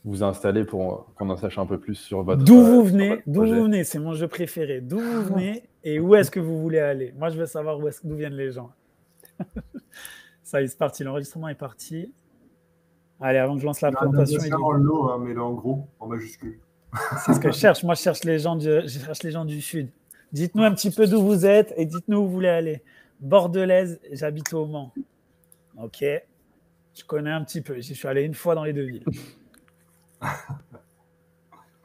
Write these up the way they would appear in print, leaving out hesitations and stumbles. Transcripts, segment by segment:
vous installer pour qu'on en sache un peu plus sur votre D'où vous venez, projet. c'est mon jeu préféré. D'où vous venez et où est-ce que vous voulez aller? Moi, je veux savoir d'où viennent les gens. Ça y est, c'est parti. L'enregistrement est parti. Allez, avant que je lance la présentation. Dans le lot, hein, mais là, en gros, en majuscule. C'est ce que je cherche. Moi, je cherche les gens du Sud. Dites-nous un petit peu d'où vous êtes et dites-nous où vous voulez aller. Bordelaise, j'habite au Mans. Ok. Je connais un petit peu. J'y suis allé une fois dans les deux villes.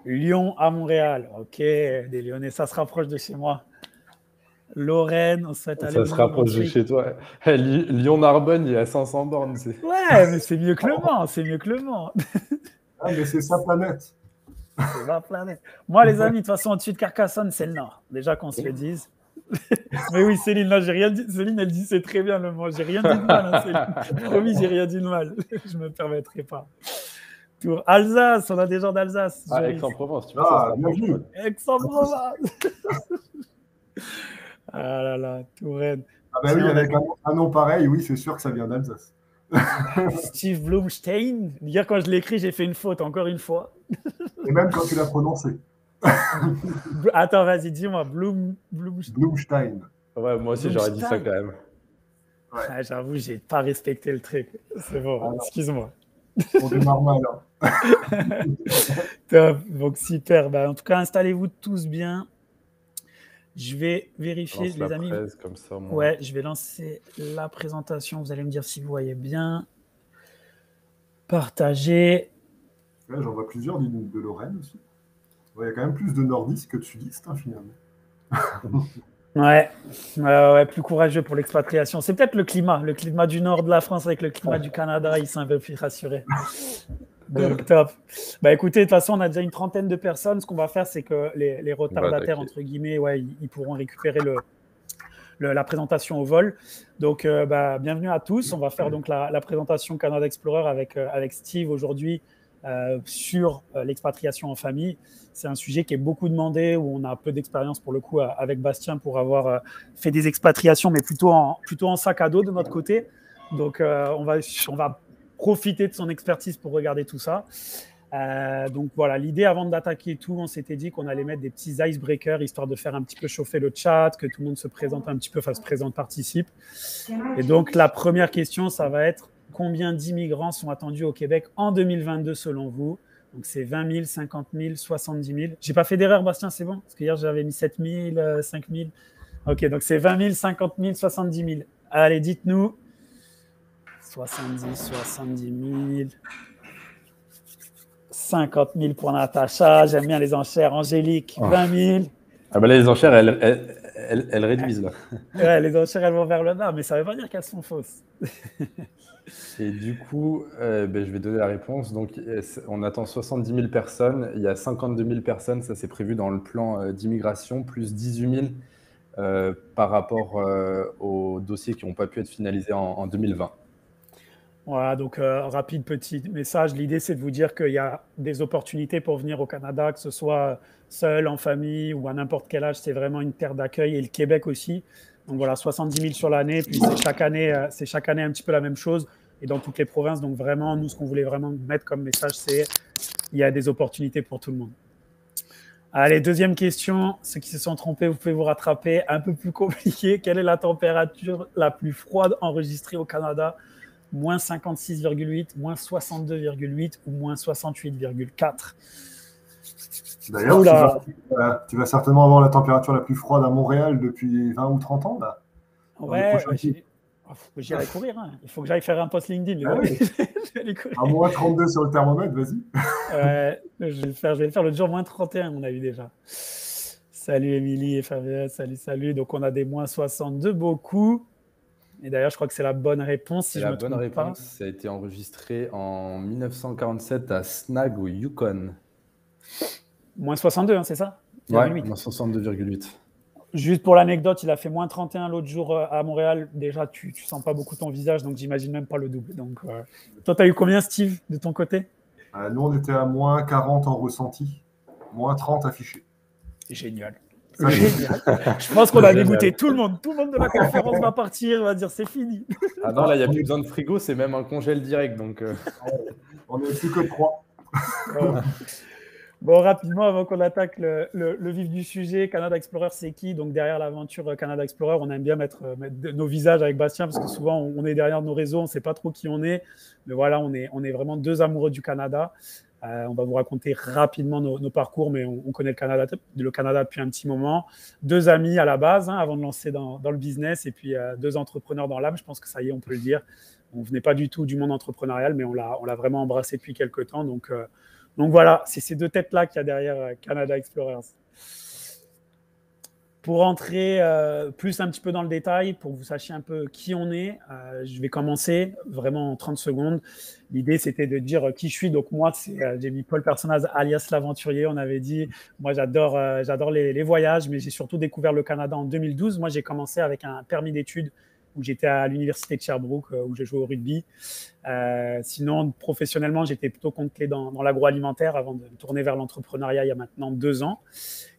Lyon à Montréal. Ok, des Lyonnais, ça se rapproche de chez moi. Lorraine, on souhaite aller. Ça se rapproche de chez toi. Lyon-Narbonne, il y a 500 bornes. Ouais, mais c'est mieux que le Mans. C'est mieux que le Mans. Ah, mais c'est sa planète. C'est ma planète. Moi, les amis, de toute façon, au-dessus de Carcassonne, c'est le Nord. Déjà qu'on se le dise. Mais oui, Céline, là, j'ai rien dit. Céline, elle dit c'est très bien le Mans. J'ai rien dit de mal, hein, Céline. Promis, j'ai rien dit de mal. Je me permettrai pas. Tour Alsace, on a des gens d'Alsace. Ah, Aix-en-Provence, tu vois, ça bienvenue. Aix-en-Provence. Ah là là, Touraine. Ah bah oui, avec un nom pareil, oui, c'est sûr que ça vient d'Alsace. Steve Blumstein. Hier, quand je l'ai écrit, j'ai fait une faute, encore une fois. Et même quand tu l'as prononcé. Attends, vas-y, dis-moi. Blumstein. Ouais, moi aussi, j'aurais dit ça quand même. Ouais. Ah, j'avoue, j'ai pas respecté le truc. C'est bon, excuse-moi. On démarre mal. Top. Donc, super. En tout cas, installez-vous tous bien. Je vais vérifier, les amis. Comme ça, moi. Ouais, je vais lancer la présentation. Vous allez me dire si vous voyez bien. Partager. Ouais, j'en vois plusieurs de Lorraine aussi. Il y a quand même plus de nordistes que de sudistes, hein, finalement. Ouais, plus courageux pour l'expatriation. C'est peut-être le climat du nord de la France avec le climat du Canada, ils sont un peu plus rassurés. Donc, top. Écoutez, de toute façon, on a déjà une trentaine de personnes. Ce qu'on va faire, c'est que les retardataires, entre guillemets, ils pourront récupérer la présentation au vol. Donc, bienvenue à tous. On va faire donc la présentation Canada Explorer avec Steve aujourd'hui sur l'expatriation en famille. C'est un sujet qui est beaucoup demandé, où on a peu d'expérience pour le coup avec Bastien pour avoir fait des expatriations, mais plutôt en sac à dos de notre côté. Donc, on va profiter de son expertise pour regarder tout ça. Donc voilà, l'idée avant d'attaquer tout, on s'était dit qu'on allait mettre des petits icebreakers histoire de faire un petit peu chauffer le chat, que tout le monde se présente un petit peu, participe. Et donc la première question, ça va être combien d'immigrants sont attendus au Québec en 2022 selon vous? Donc c'est 20 000, 50 000, 70 000. J'ai pas fait d'erreur, Bastien, c'est bon? Parce qu'hier j'avais mis 7 000, 5 000. Ok, donc c'est 20 000, 50 000, 70 000. Allez, dites-nous. 70 000. 50 000 pour Natacha. J'aime bien les enchères. Angélique, 20 000. Ah là, les enchères, elles réduisent, là. Ouais, les enchères, elles vont vers le bas, mais ça ne veut pas dire qu'elles sont fausses. Et du coup, je vais donner la réponse. Donc, on attend 70 000 personnes. Il y a 52 000 personnes, ça c'est prévu dans le plan d'immigration, plus 18 000 par rapport aux dossiers qui n'ont pas pu être finalisés en 2020. Voilà, donc rapide petit message. L'idée, c'est de vous dire qu'il y a des opportunités pour venir au Canada, que ce soit seul, en famille ou à n'importe quel âge. C'est vraiment une terre d'accueil, et le Québec aussi. Donc voilà, 70 000 sur l'année. Puis c'est chaque année un petit peu la même chose, et dans toutes les provinces. Donc vraiment, nous, ce qu'on voulait vraiment mettre comme message, c'est qu'il y a des opportunités pour tout le monde. Allez, deuxième question. Ceux qui se sont trompés, vous pouvez vous rattraper. Un peu plus compliqué. Quelle est la température la plus froide enregistrée au Canada? Moins 56,8, moins 62,8 ou moins 68,4. D'ailleurs, tu vas certainement avoir la température la plus froide à Montréal depuis 20 ou 30 ans, là. Ouais, j'irai courir. Hein. Il faut que j'aille faire un post LinkedIn. Ah oui. À moins 32 sur le thermomètre, vas-y. Je vais le faire le jour moins 31, on a eu déjà. Salut Émilie et Fabien, salut. Donc on a des moins 62, beaucoup. Et d'ailleurs, je crois que c'est la bonne réponse. Si c'est la bonne réponse. Ça a été enregistré en 1947 à Snag, au Yukon. Moins 62, hein, c'est ça? Ouais, moins 62,8. Juste pour l'anecdote, il a fait moins 31 l'autre jour à Montréal. Déjà, tu sens pas beaucoup ton visage, donc j'imagine même pas le double. Donc, toi, tu as eu combien, Steve, de ton côté? Nous, on était à moins 40 en ressenti, moins 30 affiché. Génial. Génial. Je pense qu'on a dégoûté tout le monde. Tout le monde de la conférence va partir, va dire c'est fini. Ah non, là, il n'y a plus besoin de frigo, c'est même un congèle direct. Donc, On n'est plus que 3. Bon, rapidement, avant qu'on attaque le vif du sujet, Canada Explorer, c'est qui? Donc, derrière l'aventure Canada Explorer, on aime bien mettre nos visages avec Bastien parce que souvent, on est derrière nos réseaux, on ne sait pas trop qui on est. Mais voilà, on est vraiment deux amoureux du Canada. On va vous raconter rapidement nos parcours, mais on connaît le Canada depuis un petit moment. Deux amis à la base, avant de lancer dans le business, et puis deux entrepreneurs dans l'âme. Je pense que ça y est, on peut le dire. On ne venait pas du tout du monde entrepreneurial, mais on l'a vraiment embrassé depuis quelques temps. Donc voilà, c'est ces deux têtes-là qu'il y a derrière Canada Explorers. Pour entrer plus un petit peu dans le détail, pour que vous sachiez un peu qui on est, je vais commencer vraiment en 30 secondes. L'idée, c'était de dire qui je suis. Donc moi, j'ai mis Paul Personnaz, alias l'aventurier. On avait dit, moi, j'adore les voyages, mais j'ai surtout découvert le Canada en 2012. Moi, j'ai commencé avec un permis d'études où j'étais à l'université de Sherbrooke, où j'ai joué au rugby. Sinon, professionnellement, j'étais plutôt compté dans l'agroalimentaire avant de me tourner vers l'entrepreneuriat il y a maintenant 2 ans.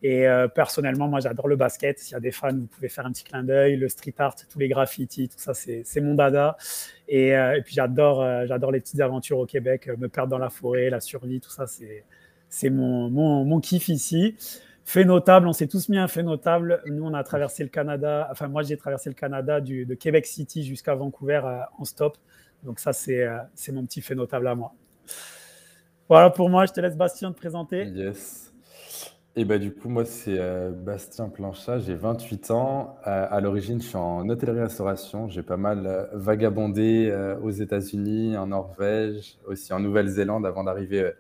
Et personnellement, moi, j'adore le basket. S'il y a des fans, vous pouvez faire un petit clin d'œil. Le street art, tous les graffitis, tout ça, c'est mon dada. Et puis, j'adore les petites aventures au Québec, me perdre dans la forêt, la survie, tout ça, c'est mon kiff ici. Fait notable, on s'est tous mis un fait notable. Nous, on a traversé le Canada. Enfin, moi, j'ai traversé le Canada de Québec City jusqu'à Vancouver en stop. Donc ça, c'est mon petit fait notable à moi. Voilà pour moi. Je te laisse Bastien te présenter. Yes. Et du coup, moi, c'est Bastien Planchat, j'ai 28 ans. À l'origine, je suis en hôtellerie-restauration. J'ai pas mal vagabondé aux États-Unis, en Norvège, aussi en Nouvelle-Zélande avant d'arriver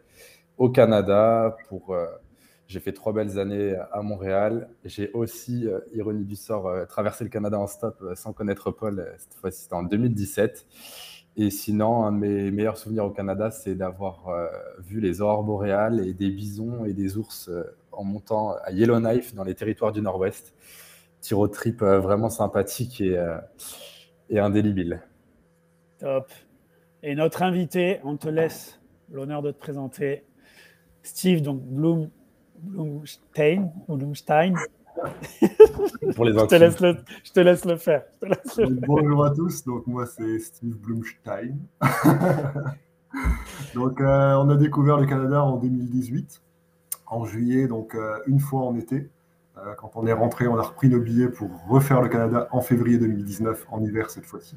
au Canada. J'ai fait 3 belles années à Montréal. J'ai aussi, ironie du sort, traversé le Canada en stop sans connaître Paul. Cette fois-ci, c'était en 2017. Et sinon, un de mes meilleurs souvenirs au Canada, c'est d'avoir vu les aurores boréales et des bisons et des ours en montant à Yellowknife dans les territoires du Nord-Ouest. Petit road trip vraiment sympathique et indélébile. Top. Et notre invité, on te laisse l'honneur de te présenter. Steve, donc Blumstein. Pour les je te laisse le faire. Bonjour à tous, donc moi c'est Steve Blumstein. Donc on a découvert le Canada en 2018, en juillet, donc une fois en été. Quand on est rentré, on a repris nos billets pour refaire le Canada en février 2019, en hiver cette fois-ci.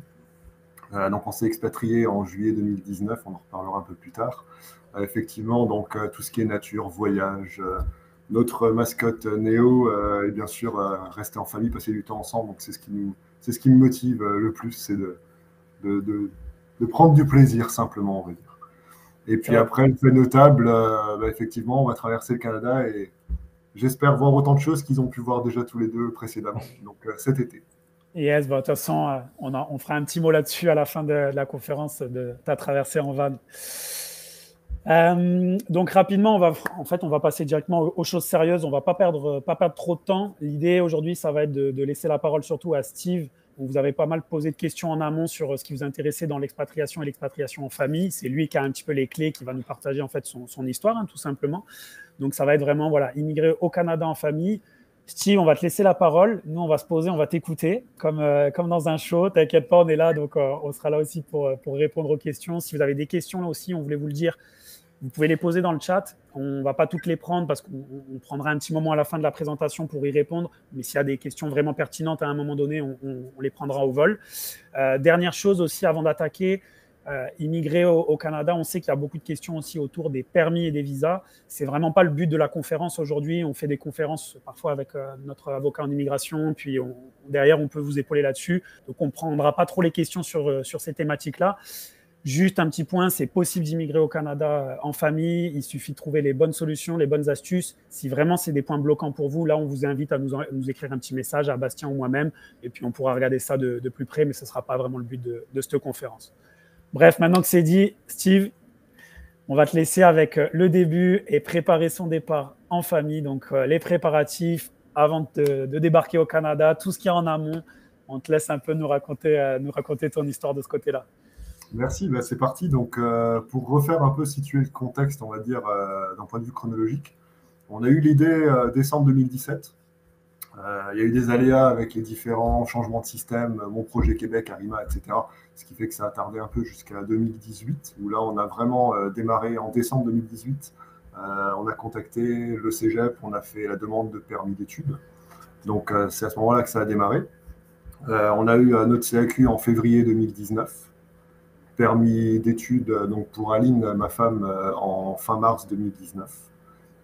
Donc on s'est expatrié en juillet 2019, on en reparlera un peu plus tard. Effectivement, donc tout ce qui est nature, voyage, notre mascotte Néo, et bien sûr rester en famille, passer du temps ensemble. Donc c'est ce qui me motive le plus, c'est de prendre du plaisir simplement, on va dire. Et puis après, le fait notable, effectivement, on va traverser le Canada et j'espère voir autant de choses qu'ils ont pu voir déjà tous les deux précédemment. Donc cet été. Yes, de toute façon, on fera un petit mot là-dessus à la fin de la conférence de ta traversée en van. Donc rapidement, on va passer directement aux choses sérieuses. On va pas perdre trop de temps. L'idée aujourd'hui, ça va être de laisser la parole surtout à Steve. Vous avez pas mal posé de questions en amont sur ce qui vous intéressait dans l'expatriation et l'expatriation en famille. C'est lui qui a un petit peu les clés, qui va nous partager en fait son histoire, tout simplement. Donc ça va être vraiment immigrer au Canada en famille. Steve, on va te laisser la parole. Nous, on va se poser, on va t'écouter comme dans un show. T'inquiète pas, on est là, donc on sera là aussi pour répondre aux questions. Si vous avez des questions là aussi, on voulait vous le dire. Vous pouvez les poser dans le chat. On ne va pas toutes les prendre parce qu'on prendra un petit moment à la fin de la présentation pour y répondre. Mais s'il y a des questions vraiment pertinentes à un moment donné, on les prendra au vol. Dernière chose aussi avant d'attaquer, immigrer au Canada, on sait qu'il y a beaucoup de questions aussi autour des permis et des visas. Ce n'est vraiment pas le but de la conférence aujourd'hui. On fait des conférences parfois avec notre avocat en immigration. Puis derrière, on peut vous épauler là-dessus. Donc, on ne prendra pas trop les questions sur ces thématiques-là. Juste un petit point, c'est possible d'immigrer au Canada en famille. Il suffit de trouver les bonnes solutions, les bonnes astuces. Si vraiment c'est des points bloquants pour vous, là, on vous invite à nous écrire un petit message à Bastien ou moi-même. Et puis, on pourra regarder ça de plus près, mais ce ne sera pas vraiment le but de cette conférence. Bref, maintenant que c'est dit, Steve, on va te laisser avec le début et préparer son départ en famille. Donc, les préparatifs avant de débarquer au Canada, tout ce qu'il y a en amont. On te laisse un peu nous raconter ton histoire de ce côté-là. Merci, c'est parti. Donc, pour refaire un peu situer le contexte, on va dire, d'un point de vue chronologique, on a eu l'idée décembre 2017. Il y a eu des aléas avec les différents changements de système, mon projet Québec, Arima, etc. Ce qui fait que ça a tardé un peu jusqu'à 2018, où là, on a vraiment démarré en décembre 2018. On a contacté le Cégep, on a fait la demande de permis d'études. Donc, c'est à ce moment-là que ça a démarré. On a eu notre CAQ en février 2019. Permis d'études donc pour Aline, ma femme, en fin mars 2019.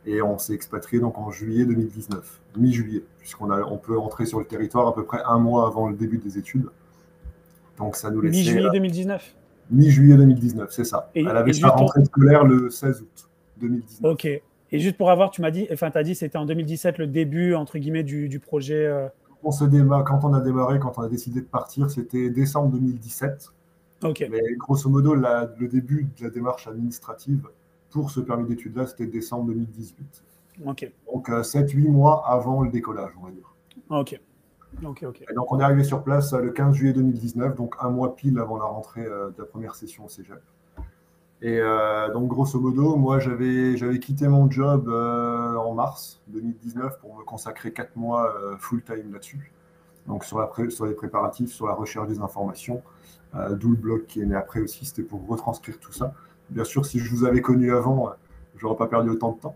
Et on s'est expatrié donc en juillet 2019, mi-juillet, puisqu'on peut entrer sur le territoire à peu près un mois avant le début des études. Donc ça nous laissait Mi-juillet 2019. Mi-juillet 2019, c'est ça. Et Elle avait sa juste rentrée scolaire le 16 août 2019. Ok. Et juste pour avoir, tu m'as dit, enfin, tu as dit c'était en 2017 le début, entre guillemets, du projet. Quand on a démarré, quand on a décidé de partir, c'était décembre 2017. Ok. Mais grosso modo, le début de la démarche administrative pour ce permis d'études-là, c'était décembre 2018. Ok. Donc 7-8 mois avant le décollage, on va dire. Ok. Et donc on est arrivé sur place le 15 juillet 2019, donc un mois pile avant la rentrée de la première session au Cégep. Et donc grosso modo, moi j'avais quitté mon job en mars 2019 pour me consacrer 4 mois full-time là-dessus. Donc sur les préparatifs, sur la recherche des informations, d'où le blog qui est né après aussi, c'était pour retranscrire tout ça. Bien sûr, si je vous avais connu avant, j'aurais pas perdu autant de temps.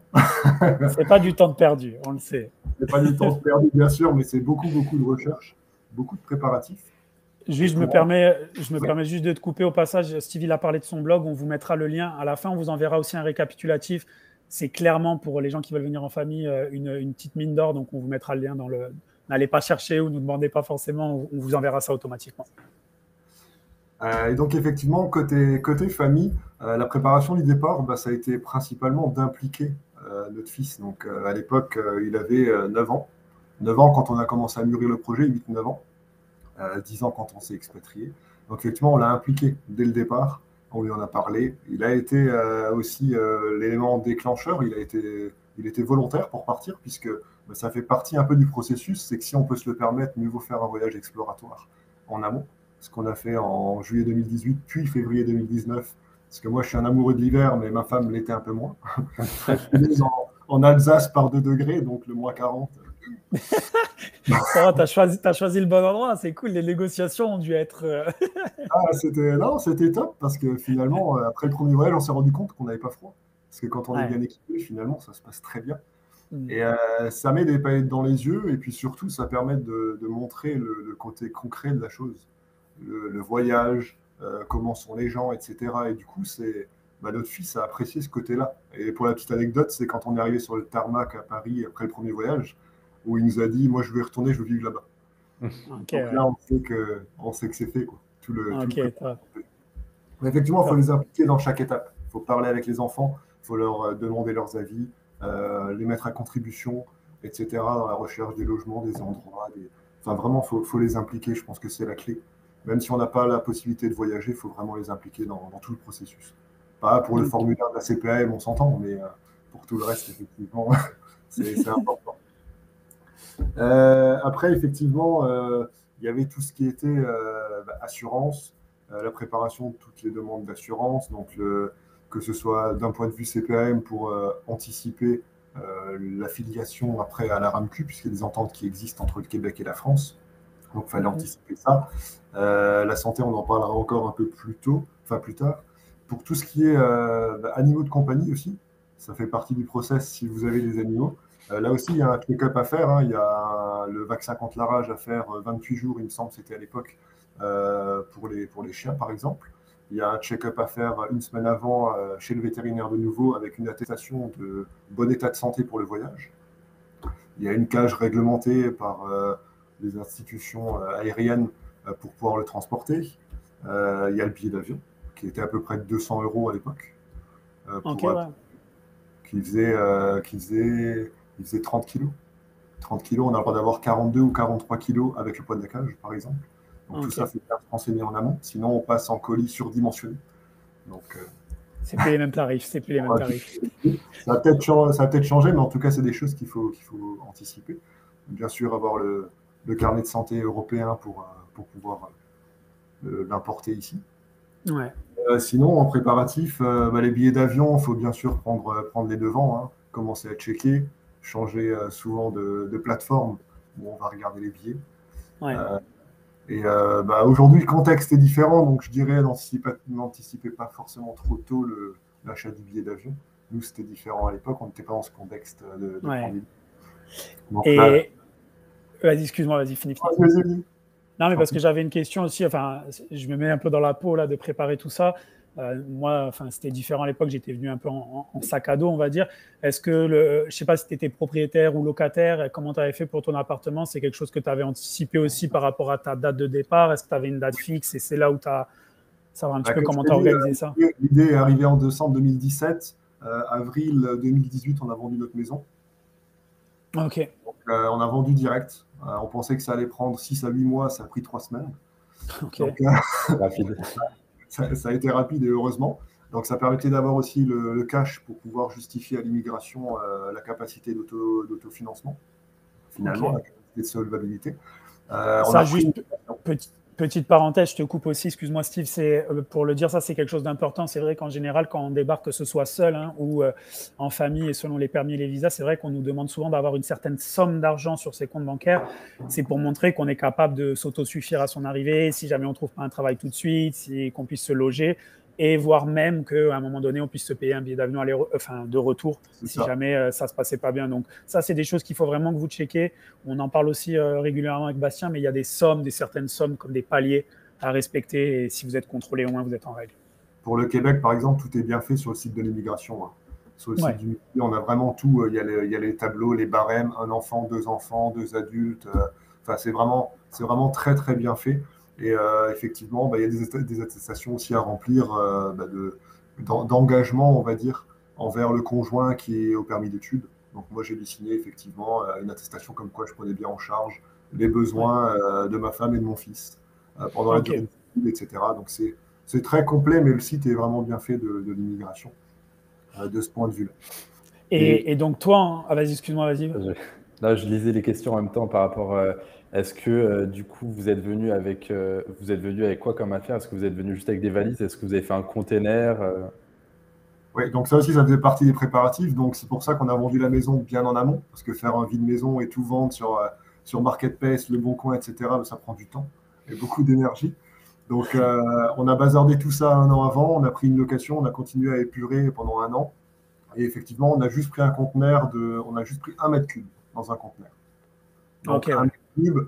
C'est pas du temps perdu, on le sait. C'est pas du temps perdu, bien sûr, mais c'est beaucoup de recherche, beaucoup de préparatifs. Juste, je me permets juste de te couper au passage. Stevie a parlé de son blog, on vous mettra le lien. À la fin, on vous enverra aussi un récapitulatif. C'est clairement pour les gens qui veulent venir en famille une petite mine d'or, donc on vous mettra le lien dans le. N'allez pas chercher ou ne demandez pas forcément, on vous enverra ça automatiquement. Et donc effectivement, côté famille, la préparation du départ, ça a été principalement d'impliquer notre fils. Donc à l'époque, il avait 9 ans. 9 ans quand on a commencé à mûrir le projet, 8-9 ans. 10 ans quand on s'est expatrié. Donc effectivement, on l'a impliqué dès le départ. On lui en a parlé. Il a été aussi l'élément déclencheur. Il était volontaire pour partir, puisque ça fait partie un peu du processus. C'est que si on peut se le permettre, mieux vaut faire un voyage exploratoire en amont. Ce qu'on a fait en juillet 2018, puis février 2019. Parce que moi, je suis un amoureux de l'hiver, mais ma femme l'était un peu moins. en Alsace par 2 degrés, donc le moins 40. Ça va, t'as choisi le bon endroit, c'est cool. Les négociations ont dû être. C'était top parce que finalement, après le premier voyage, on s'est rendu compte qu'on n'avait pas froid. Parce que quand on est bien équipé, finalement, ça se passe très bien. Et ça met des paillettes dans les yeux et puis surtout, ça permet de montrer le côté concret de la chose. Le voyage, comment sont les gens, etc. Et du coup, notre fils a apprécié ce côté-là. Et pour la petite anecdote, c'est quand on est arrivé sur le tarmac à Paris après le premier voyage, où il nous a dit, moi je veux y retourner, je veux vivre là-bas. Donc là, on sait que c'est fait, quoi. Mais effectivement, il faut les impliquer dans chaque étape. Il faut parler avec les enfants, il faut leur demander leurs avis, les mettre à contribution, etc. dans la recherche des logements, des endroits. Enfin, vraiment, il faut les impliquer. Je pense que c'est la clé. Même si on n'a pas la possibilité de voyager, il faut vraiment les impliquer dans tout le processus. Pas pour le formulaire de la CPAM, on s'entend, mais pour tout le reste, effectivement, c'est important. Après, effectivement, il y avait tout ce qui était assurance, la préparation de toutes les demandes d'assurance, donc que ce soit d'un point de vue CPAM pour anticiper l'affiliation après à la RAMQ, puisqu'il y a des ententes qui existent entre le Québec et la France. Donc, il fallait anticiper ça. La santé, on en parlera encore un peu plus tard. Pour tout ce qui est animaux de compagnie aussi, ça fait partie du process si vous avez des animaux. Là aussi, il y a un check-up à faire. Il y a le vaccin contre la rage à faire 28 jours, il me semble, c'était à l'époque, pour les chiens, par exemple. Il y a un check-up à faire une semaine avant chez le vétérinaire de nouveau avec une attestation de bon état de santé pour le voyage. Il y a une cage réglementée par les institutions aériennes pour pouvoir le transporter. Il y a le billet d'avion qui était à peu près de 200 € à l'époque. Qui faisait 30 kilos. 30 kilos, on a le droit d'avoir 42 ou 43 kilos avec le poids de la cage, par exemple. Donc tout ça, il faut bien se renseigner en amont. Sinon, on passe en colis surdimensionné. Donc, c'est plus les mêmes tarifs. Ça a peut-être changé, mais en tout cas, c'est des choses qu'il faut anticiper. Bien sûr, avoir le carnet de santé européen pour pouvoir l'importer ici. Ouais. Sinon, en préparatif, les billets d'avion, il faut bien sûr prendre les devants, commencer à checker, changer souvent de plateforme où on va regarder les billets. Ouais. Aujourd'hui, le contexte est différent, donc je dirais n'anticipez pas forcément trop tôt l'achat du billet d'avion. Nous, c'était différent à l'époque, on n'était pas dans ce contexte de pandémie. Donc, et vas-y, excuse-moi, vas-y, finis. vas-y. Non, mais parce que j'avais une question aussi, enfin, je me mets un peu dans la peau là, de préparer tout ça. Moi, enfin, c'était différent à l'époque, j'étais venu un peu en sac à dos, on va dire. Est-ce que, je sais pas si tu étais propriétaire ou locataire, comment tu avais fait pour ton appartement? C'est quelque chose que tu avais anticipé aussi par rapport à ta date de départ? Est-ce que tu avais une date fixe et c'est là où tu as savoir un petit peu comment tu as organisé ça? L'idée est arrivée en décembre 2017. Avril 2018, on a vendu notre maison. Ok. Donc, on a vendu direct. On pensait que ça allait prendre 6 à 8 mois, ça a pris 3 semaines. Ok. Donc, Rapide. ça a été rapide et heureusement. Donc ça permettait d'avoir aussi le cash pour pouvoir justifier à l'immigration la capacité d'autofinancement, finalement, Ok. la capacité de solvabilité. Ça, juste petite parenthèse, je te coupe aussi, excuse-moi Steve, c'est pour le dire, ça c'est quelque chose d'important. C'est vrai qu'en général, quand on débarque, que ce soit seul ou en famille et selon les permis et les visas, c'est vrai qu'on nous demande souvent d'avoir une certaine somme d'argent sur ses comptes bancaires. C'est pour montrer qu'on est capable de s'autosuffire à son arrivée, si jamais on ne trouve pas un travail tout de suite, qu'on puisse se loger, et voire même qu'à un moment donné, on puisse se payer un billet d'avion de retour si jamais ça ne se passait pas bien. Donc ça, c'est des choses qu'il faut vraiment que vous checkez. On en parle aussi régulièrement avec Bastien, mais il y a des certaines sommes comme des paliers à respecter, et si vous êtes contrôlé, au moins vous êtes en règle. Pour le Québec, par exemple, tout est bien fait sur le site de l'immigration. Sur le site du ministère, on a vraiment tout. Il y a les tableaux, les barèmes, un enfant, 2 adultes. Enfin, c'est vraiment très, très bien fait. Et effectivement, il y a des attestations aussi à remplir d'engagement, on va dire, envers le conjoint qui est au permis d'études. Donc moi, j'ai dû signer effectivement une attestation comme quoi je prenais bien en charge les besoins de ma femme et de mon fils pendant la durée de l'étude, etc. Donc c'est très complet, mais le site est vraiment bien fait de l'immigration de ce point de vue-là. Et donc toi, vas-y, excuse-moi, vas-y. Là, je lisais les questions en même temps par rapport. Est-ce que du coup vous êtes venu avec quoi comme affaire? Est-ce que vous êtes venu juste avec des valises? Est-ce que vous avez fait un container? Oui, donc ça aussi, ça faisait partie des préparatifs. Donc c'est pour ça qu'on a vendu la maison bien en amont, parce que faire un vide maison et tout vendre sur Marketplace, Le Bon Coin, etc., ça prend du temps et beaucoup d'énergie. Donc on a bazardé tout ça 1 an avant, on a pris une location, on a continué à épurer pendant 1 an. Et effectivement, on a juste pris on a juste pris 1 mètre cube dans un conteneur. Donc 1 mètre cube,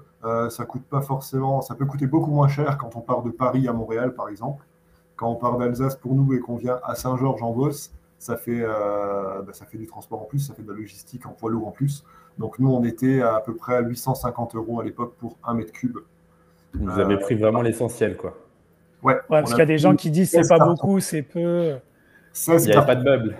ça coûte pas forcément, ça peut coûter beaucoup moins cher quand on part de Paris à Montréal, par exemple. Quand on part d'Alsace pour nous et qu'on vient à Saint-Georges-en-Beauce, ça fait du transport en plus, ça fait de la logistique en poids lourd en plus. Donc nous, on était à peu près à 850 € à l'époque pour 1 mètre cube. Vous avez pris vraiment l'essentiel, quoi. Ouais, parce qu'il y a des gens qui disent c'est pas beaucoup, c'est peu. Il n'y avait pas de meubles.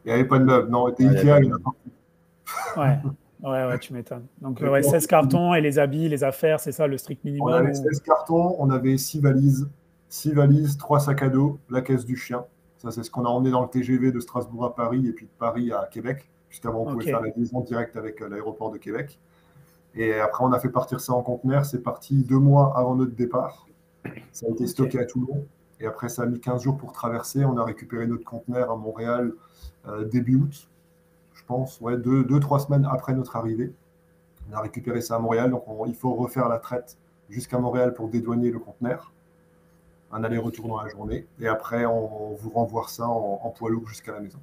Il n'y avait pas de meubles, non. Ikea, il y en a pas. Ouais, tu m'étonnes. Donc 16 cartons et les habits, les affaires, c'est ça le strict minimum? On avait 16 cartons, on avait 6 valises. 6 valises, 3 sacs à dos, la caisse du chien. Ça, c'est ce qu'on a emmené dans le TGV de Strasbourg à Paris et puis de Paris à Québec. Puisqu'avant, on pouvait faire la liaison directe avec l'aéroport de Québec. Et après, on a fait partir ça en conteneur. C'est parti 2 mois avant notre départ. Ça a été stocké à Toulon. Et après, ça a mis 15 jours pour traverser. On a récupéré notre conteneur à Montréal début août, je pense. Ouais, 2-3 semaines après notre arrivée. On a récupéré ça à Montréal. Donc, il faut refaire la traite jusqu'à Montréal pour dédouaner le conteneur. Un aller-retour dans la journée. Et après, on vous renvoie ça en poids lourd jusqu'à la maison.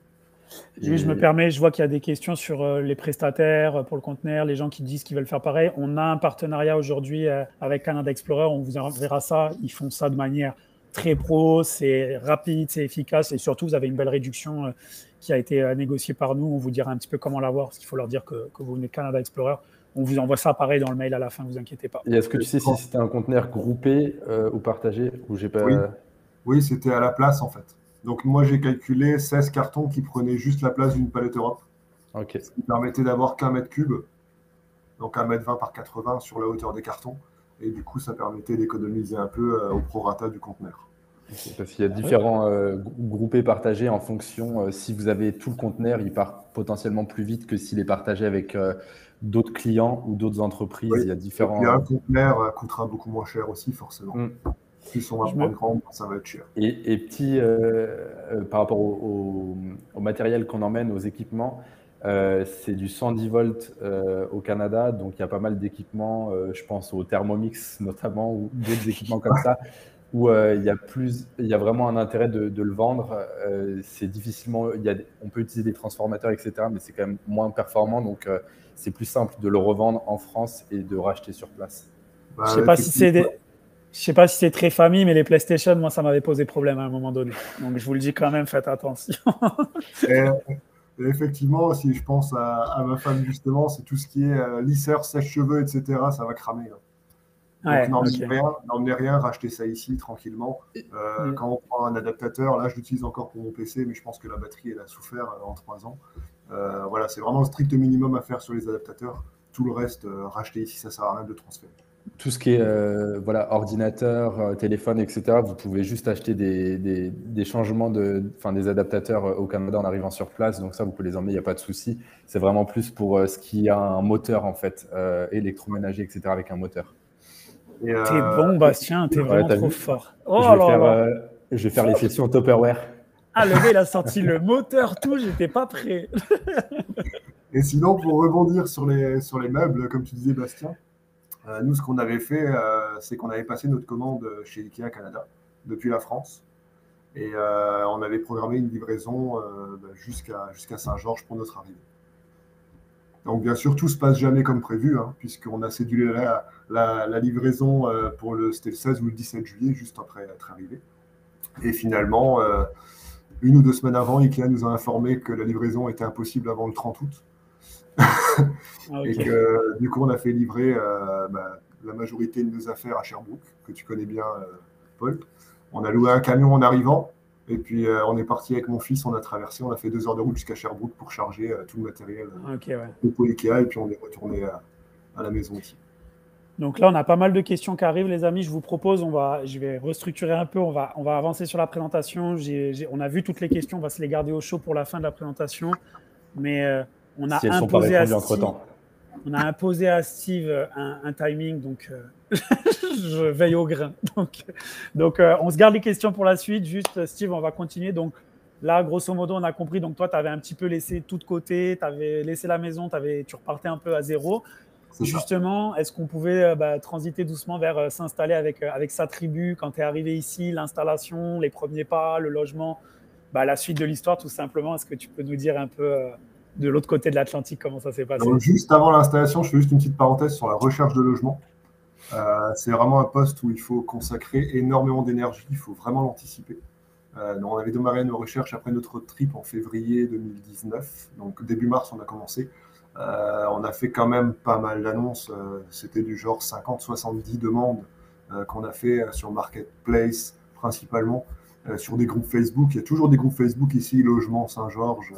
Je me permets, je vois qu'il y a des questions sur les prestataires pour le conteneur, les gens qui disent qu'ils veulent faire pareil. On a un partenariat aujourd'hui avec Canada Explorer, on vous enverra ça. Ils font ça de manière très pro, c'est rapide, c'est efficace et surtout, vous avez une belle réduction qui a été négociée par nous. On vous dira un petit peu comment l'avoir parce qu'il faut leur dire que vous venez de Canada Explorer. On vous envoie ça pareil dans le mail à la fin, ne vous inquiétez pas. Et est-ce que tu sais si c'était un conteneur groupé ou partagé ou j'ai pas... Oui, c'était à la place en fait. Donc moi j'ai calculé 16 cartons qui prenaient juste la place d'une palette Europe. Okay. Ce qui permettait d'avoir qu'1 mètre cube, donc 1,20 m par 80 sur la hauteur des cartons. Et du coup ça permettait d'économiser un peu au prorata du conteneur. Okay, parce qu'il y a différents groupés partagés en fonction, si vous avez tout le conteneur, il part potentiellement plus vite que s'il est partagé avec d'autres clients ou d'autres entreprises. Oui. Il y a différents... Et puis un conteneur coûtera beaucoup moins cher aussi, forcément. Plus on va prendre grand, ça va être cher. Et petit, par rapport au matériel qu'on emmène, aux équipements, C'est du 110 volts au Canada, donc il y a pas mal d'équipements, je pense au Thermomix notamment, ou d'autres équipements comme ça, où il y a vraiment un intérêt de le vendre. C'est difficilement, on peut utiliser des transformateurs, etc., mais c'est quand même moins performant, donc c'est plus simple de le revendre en France et de racheter sur place. Je sais pas si c'est je sais pas si c'est très famille, mais les PlayStation, moi, ça m'avait posé problème à un moment donné. Donc, je vous le dis quand même, faites attention. Et effectivement, si je pense à ma femme, justement, c'est tout ce qui est lisseur, sèche-cheveux, etc., ça va cramer. Donc, n'emmenez rien, rachetez ça ici tranquillement. Quand on prend un adaptateur, là, je l'utilise encore pour mon PC, mais je pense que la batterie, elle a souffert en 3 ans. Voilà, c'est vraiment le strict minimum à faire sur les adaptateurs. Tout le reste, racheter ici, ça sert à rien de transférer. Tout ce qui est voilà, ordinateur, téléphone, etc., vous pouvez juste acheter des changements des adaptateurs au Canada en arrivant sur place. Donc ça, vous pouvez les emmener, il n'y a pas de souci. C'est vraiment plus pour ce qui a un moteur, en fait, électroménager, etc., avec un moteur. T'es bon, Bastien, t'es vraiment trop fort. Je vais faire les sessions Tupperware. Ah, le gars, il a sorti le moteur, tout, j'étais pas prêt. Et sinon, pour rebondir sur les meubles, comme tu disais, Bastien, nous, ce qu'on avait fait, c'est qu'on avait passé notre commande chez Ikea Canada, depuis la France. Et on avait programmé une livraison jusqu'à Saint-Georges pour notre arrivée. Donc, bien sûr, tout ne se passe jamais comme prévu, hein, puisqu'on a cédulé la livraison c'était le 16 ou le 17 juillet, juste après être arrivé. Et finalement, 1 ou 2 semaines avant, Ikea nous a informé que la livraison était impossible avant le 30 août. Okay. Et que du coup, on a fait livrer la majorité de nos affaires à Sherbrooke, que tu connais bien, Paul. On a loué un camion en arrivant, et puis on est parti avec mon fils, on a traversé, on a fait 2 heures de route jusqu'à Sherbrooke pour charger tout le matériel pour Ikea, et puis on est retourné à la maison ici. Donc là, on a pas mal de questions qui arrivent, les amis. Je vous propose, je vais restructurer un peu, on va avancer sur la présentation. On a vu toutes les questions, on va se les garder au chaud pour la fin de la présentation. Mais on a imposé à Steve un timing, donc je veille au grain. Donc on se garde les questions pour la suite. Juste, Steve, on va continuer. Donc là, grosso modo, on a compris. Donc toi, tu avais un petit peu laissé tout de côté, tu avais laissé la maison, tu repartais un peu à zéro. Justement, est-ce qu'on pouvait transiter doucement vers s'installer avec sa tribu quand tu es arrivé ici, l'installation, les premiers pas, le logement, la suite de l'histoire tout simplement. Est-ce que tu peux nous dire un peu de l'autre côté de l'Atlantique comment ça s'est passé? Donc, juste avant l'installation, je fais juste une petite parenthèse sur la recherche de logement. C'est vraiment un poste où il faut consacrer énormément d'énergie, il faut vraiment l'anticiper. On avait démarré nos recherches après notre trip en février 2019, donc début mars on a commencé. On a fait quand même pas mal d'annonces, c'était du genre 50-70 demandes qu'on a fait sur Marketplace principalement, sur des groupes Facebook. Il y a toujours des groupes Facebook ici, Logement Saint-Georges,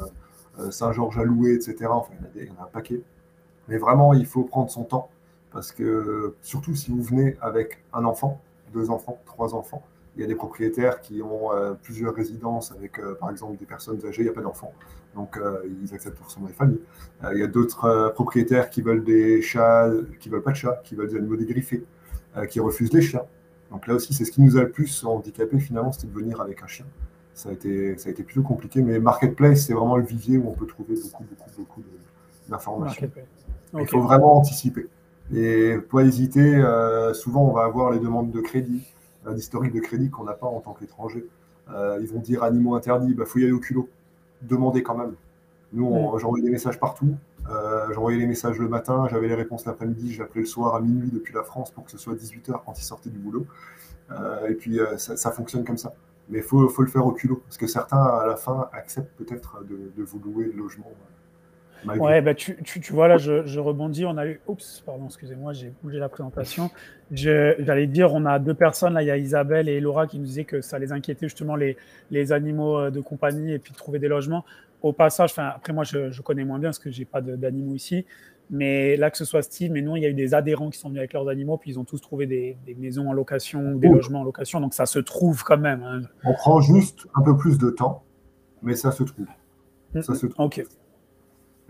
Saint-Georges à louer, etc. Enfin, il y en a un paquet. Mais vraiment, il faut prendre son temps, parce que surtout si vous venez avec un enfant, 2 enfants, 3 enfants, il y a des propriétaires qui ont plusieurs résidences avec, par exemple, des personnes âgées, il n'y a pas d'enfants. Donc, ils acceptent forcément les familles. Il y a d'autres propriétaires qui veulent des chats, qui ne veulent pas de chats, qui veulent des animaux dégriffés, qui refusent les chiens. Donc là aussi, c'est ce qui nous a le plus handicapé finalement, c'était de venir avec un chien. Ça a été plutôt compliqué, mais Marketplace, c'est vraiment le vivier où on peut trouver beaucoup d'informations. Okay. Il faut vraiment anticiper. Et pas hésiter, souvent on va avoir les demandes de crédit, d'historique de crédit qu'on n'a pas en tant qu'étranger. Ils vont dire animaux interdits, faut y aller au culot. Demandez quand même. Nous, j'envoyais des messages partout. J'envoyais les messages le matin, j'avais les réponses l'après-midi, j'appelais le soir à minuit depuis la France pour que ce soit 18h quand ils sortaient du boulot. Et puis ça fonctionne comme ça. Mais il faut le faire au culot, parce que certains, à la fin, acceptent peut-être de vous louer le logement. Ouais, tu vois, là, je rebondis. On a eu... Oups, pardon, excusez-moi, j'ai bougé la présentation. J'allais dire, on a 2 personnes, là, il y a Isabelle et Laura qui nous disaient que ça les inquiétait justement les animaux de compagnie et puis de trouver des logements. Au passage, après moi, je connais moins bien parce que je n'ai pas d'animaux ici. Mais là, que ce soit Steve, mais non, il y a eu des adhérents qui sont venus avec leurs animaux, puis ils ont tous trouvé des maisons en location, des logements en location, donc ça se trouve quand même. Hein. On prend juste un peu plus de temps, mais ça se trouve. Ça se trouve. Ok.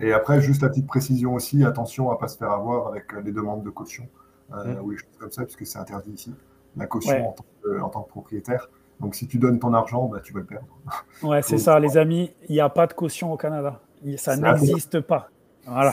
Et après, juste la petite précision aussi, attention à ne pas se faire avoir avec les demandes de caution ou les choses comme ça, puisque c'est interdit ici, la caution en tant que propriétaire. Donc si tu donnes ton argent, tu vas le perdre. Ouais, c'est ça, les amis, il n'y a pas de caution au Canada. Ça n'existe pas. Voilà.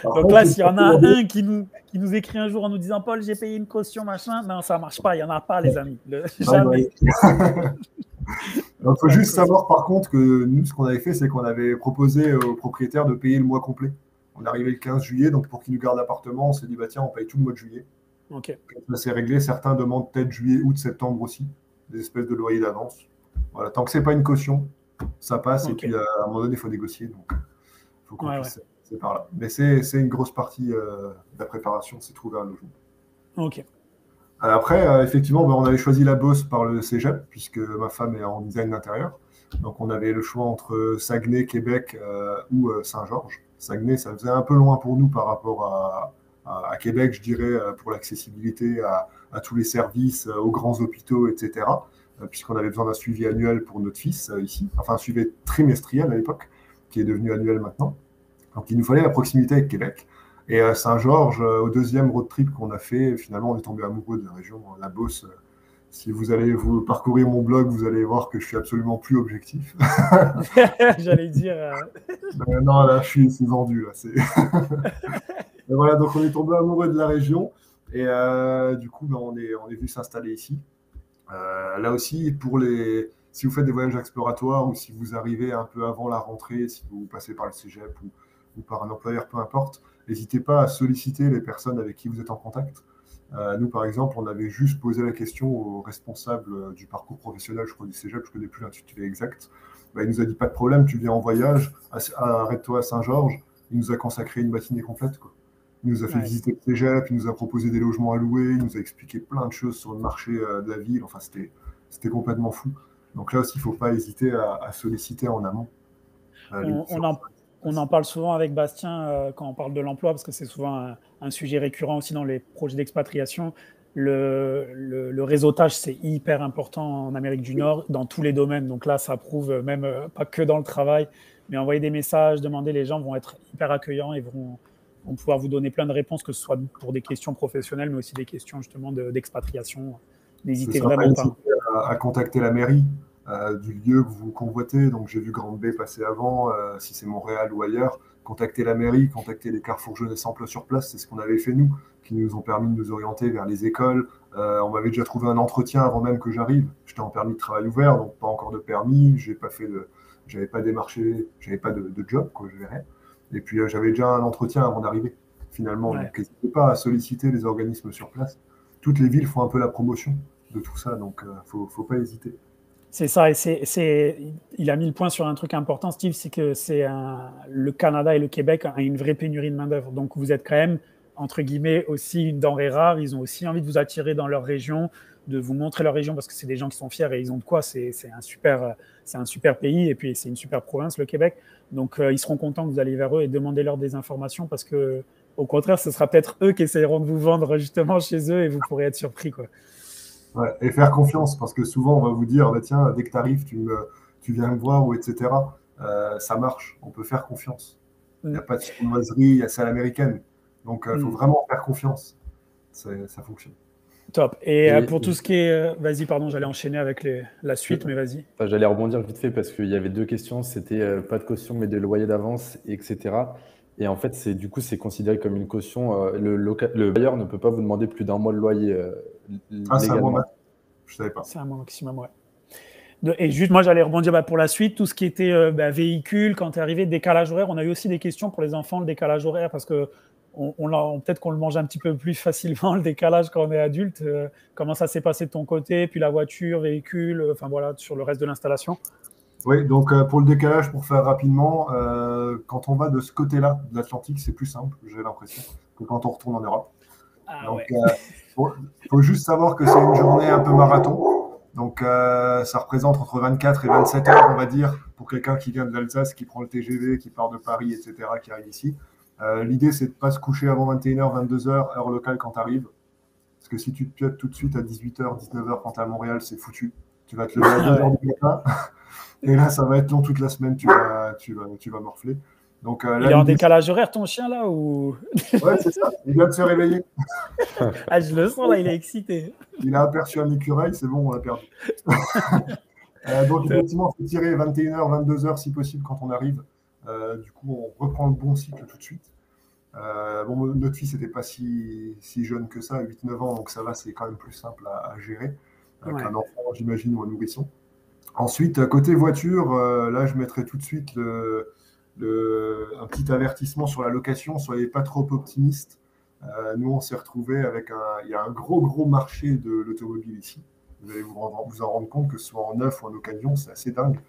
Donc Donc là, s'il y en a un qui nous écrit un jour en nous disant « Paul, j'ai payé une caution, machin », non, ça ne marche pas. Il n'y en a pas, les amis. Jamais. Il faut juste savoir, par contre, que nous, ce qu'on avait fait, c'est qu'on avait proposé aux propriétaires de payer le mois complet. On est arrivé le 15 juillet, donc pour qu'ils nous gardent l'appartement, on s'est dit, bah tiens, on paye tout le mois de juillet. Ok. Ça s'est réglé. Certains demandent peut-être juillet, août, septembre aussi, des espèces de loyers d'avance. Voilà, tant que c'est pas une caution, ça passe. Et puis à un moment donné, il faut négocier. Donc, il faut qu'on puisse passer par là. Mais c'est une grosse partie de la préparation, c'est trouver un logement. Ok. Après, effectivement, on avait choisi la Beauce par le cégep, puisque ma femme est en design d'intérieur. Donc, on avait le choix entre Saguenay, Québec ou Saint-Georges. Saguenay, ça faisait un peu loin pour nous par rapport à Québec, je dirais, pour l'accessibilité à tous les services, aux grands hôpitaux, etc., puisqu'on avait besoin d'un suivi annuel pour notre fils ici, enfin un suivi trimestriel à l'époque, qui est devenu annuel maintenant. Donc, il nous fallait la proximité avec Québec. Et à Saint-Georges, au deuxième road trip qu'on a fait, finalement, on est tombé amoureux de la région, la Beauce. Si vous allez vous parcourir mon blog, vous allez voir que je suis absolument plus objectif. J'allais dire. Non, là, je suis vendu. Là, et voilà, donc on est tombé amoureux de la région. Et du coup, on est venu s'installer ici. Là aussi, si vous faites des voyages exploratoires ou si vous arrivez un peu avant la rentrée, si vous passez par le cégep ou par un employeur, peu importe, n'hésitez pas à solliciter les personnes avec qui vous êtes en contact. Nous, par exemple, on avait juste posé la question au responsable du parcours professionnel, je crois, du cégep, je ne connais plus l'intitulé exact. Il nous a dit, pas de problème, tu viens en voyage, arrête-toi à Saint-Georges. Il nous a consacré une matinée complète, quoi. Il nous a fait visiter le cégep, il nous a proposé des logements à louer, il nous a expliqué plein de choses sur le marché de la ville. Enfin, c'était complètement fou. Donc là aussi, il ne faut pas hésiter à solliciter en amont. On en parle souvent avec Bastien quand on parle de l'emploi, parce que c'est souvent un sujet récurrent aussi dans les projets d'expatriation. Le réseautage, c'est hyper important en Amérique du Nord, dans tous les domaines. Donc là, ça prouve même pas que dans le travail, mais envoyer des messages, demander, les gens vont être hyper accueillants et vont pouvoir vous donner plein de réponses, que ce soit pour des questions professionnelles, mais aussi des questions justement d'expatriation. N'hésitez vraiment pas. À contacter la mairie du lieu que vous convoitez. Donc j'ai vu Grande Bay passer avant, si c'est Montréal ou ailleurs. Contacter la mairie, contacter les carrefours jeunesse emploi sur place, c'est ce qu'on avait fait nous, qui nous ont permis de nous orienter vers les écoles. On m'avait déjà trouvé un entretien avant même que j'arrive. J'étais en permis de travail ouvert, donc pas encore de permis. J'avais pas démarché, j'avais pas de job, quoi, je verrais. Et puis j'avais déjà un entretien avant d'arriver, finalement. Donc n'hésitez pas à solliciter les organismes sur place. Toutes les villes font un peu la promotion de tout ça, donc faut pas hésiter. C'est ça, et il a mis le point sur un truc important, Steve, c'est que le Canada et le Québec ont une vraie pénurie de main-d'œuvre. Donc vous êtes quand même, entre guillemets, aussi une denrée rare. Ils ont aussi envie de vous attirer dans leur région, de vous montrer leur région, parce que c'est des gens qui sont fiers et ils ont de quoi. C'est un super pays, et puis c'est une super province, le Québec. Donc ils seront contents que vous alliez vers eux et demandez-leur des informations, parce que au contraire, ce sera peut-être eux qui essayeront de vous vendre justement chez eux et vous pourrez être surpris, quoi. Ouais, et faire confiance, parce que souvent on va vous dire, bah, tiens, dès que tu arrives, tu viens me voir, ou etc. Ça marche, on peut faire confiance. Il n'y a pas de chinoiserie, c'est à l'américaine. Donc il faut vraiment faire confiance. Ça fonctionne. Top. Et pour tout ce qui est... Vas-y, pardon, j'allais enchaîner avec la suite, mais vas-y. Enfin, j'allais rebondir vite fait parce qu'il y avait deux questions. C'était pas de caution, mais de loyer d'avance, etc. Et en fait, c'est considéré comme une caution. Le bailleur ne peut pas vous demander plus d'un mois de loyer c'est un mois. Je ne savais pas. C'est un mois maximum, ouais. Et juste, moi, j'allais rebondir pour la suite. Tout ce qui était véhicule, quand tu es arrivé, décalage horaire. On a eu aussi des questions pour les enfants, le décalage horaire, parce que peut-être qu'on le mange un petit peu plus facilement, le décalage, quand on est adulte. Comment ça s'est passé de ton côté? Puis la voiture, véhicule, enfin voilà, sur le reste de l'installation. Oui, donc pour le décalage, pour faire rapidement, quand on va de ce côté-là de l'Atlantique, c'est plus simple, j'ai l'impression, que quand on retourne en Europe. Donc, faut juste savoir que c'est une journée un peu marathon. Donc, ça représente entre 24 et 27 heures, on va dire, pour quelqu'un qui vient de l'Alsace, qui prend le TGV, qui part de Paris, etc., qui arrive ici. L'idée, c'est de ne pas se coucher avant 21h, 22h, heure locale quand tu arrives. Parce que si tu te piotes tout de suite à 18h, 19h quand tu es à Montréal, c'est foutu. Tu vas te lever à 2h du matin. Et là, ça va être long toute la semaine, tu vas morfler. Donc, là, il est en décalage horaire, ton chien, là, ou... Ouais, c'est ça. Il vient de se réveiller. Je le sens, là, il est excité. Il a aperçu un écureuil, c'est bon, on l'a perdu. Donc, effectivement, il faut tirer 21h, 22h si possible quand on arrive. Du coup, on reprend le bon cycle tout de suite. Bon, notre fils n'était pas si jeune que ça, 8-9 ans, donc ça va, c'est quand même plus simple à gérer qu'un enfant, j'imagine, ou un nourrisson. Ensuite, côté voiture, là, je mettrai tout de suite un petit avertissement sur la location. Soyez pas trop optimistes. Nous, on s'est retrouvés avec il y a un gros marché de l'automobile ici. Vous allez vous en rendre compte, que ce soit en neuf ou en occasion, c'est assez dingue.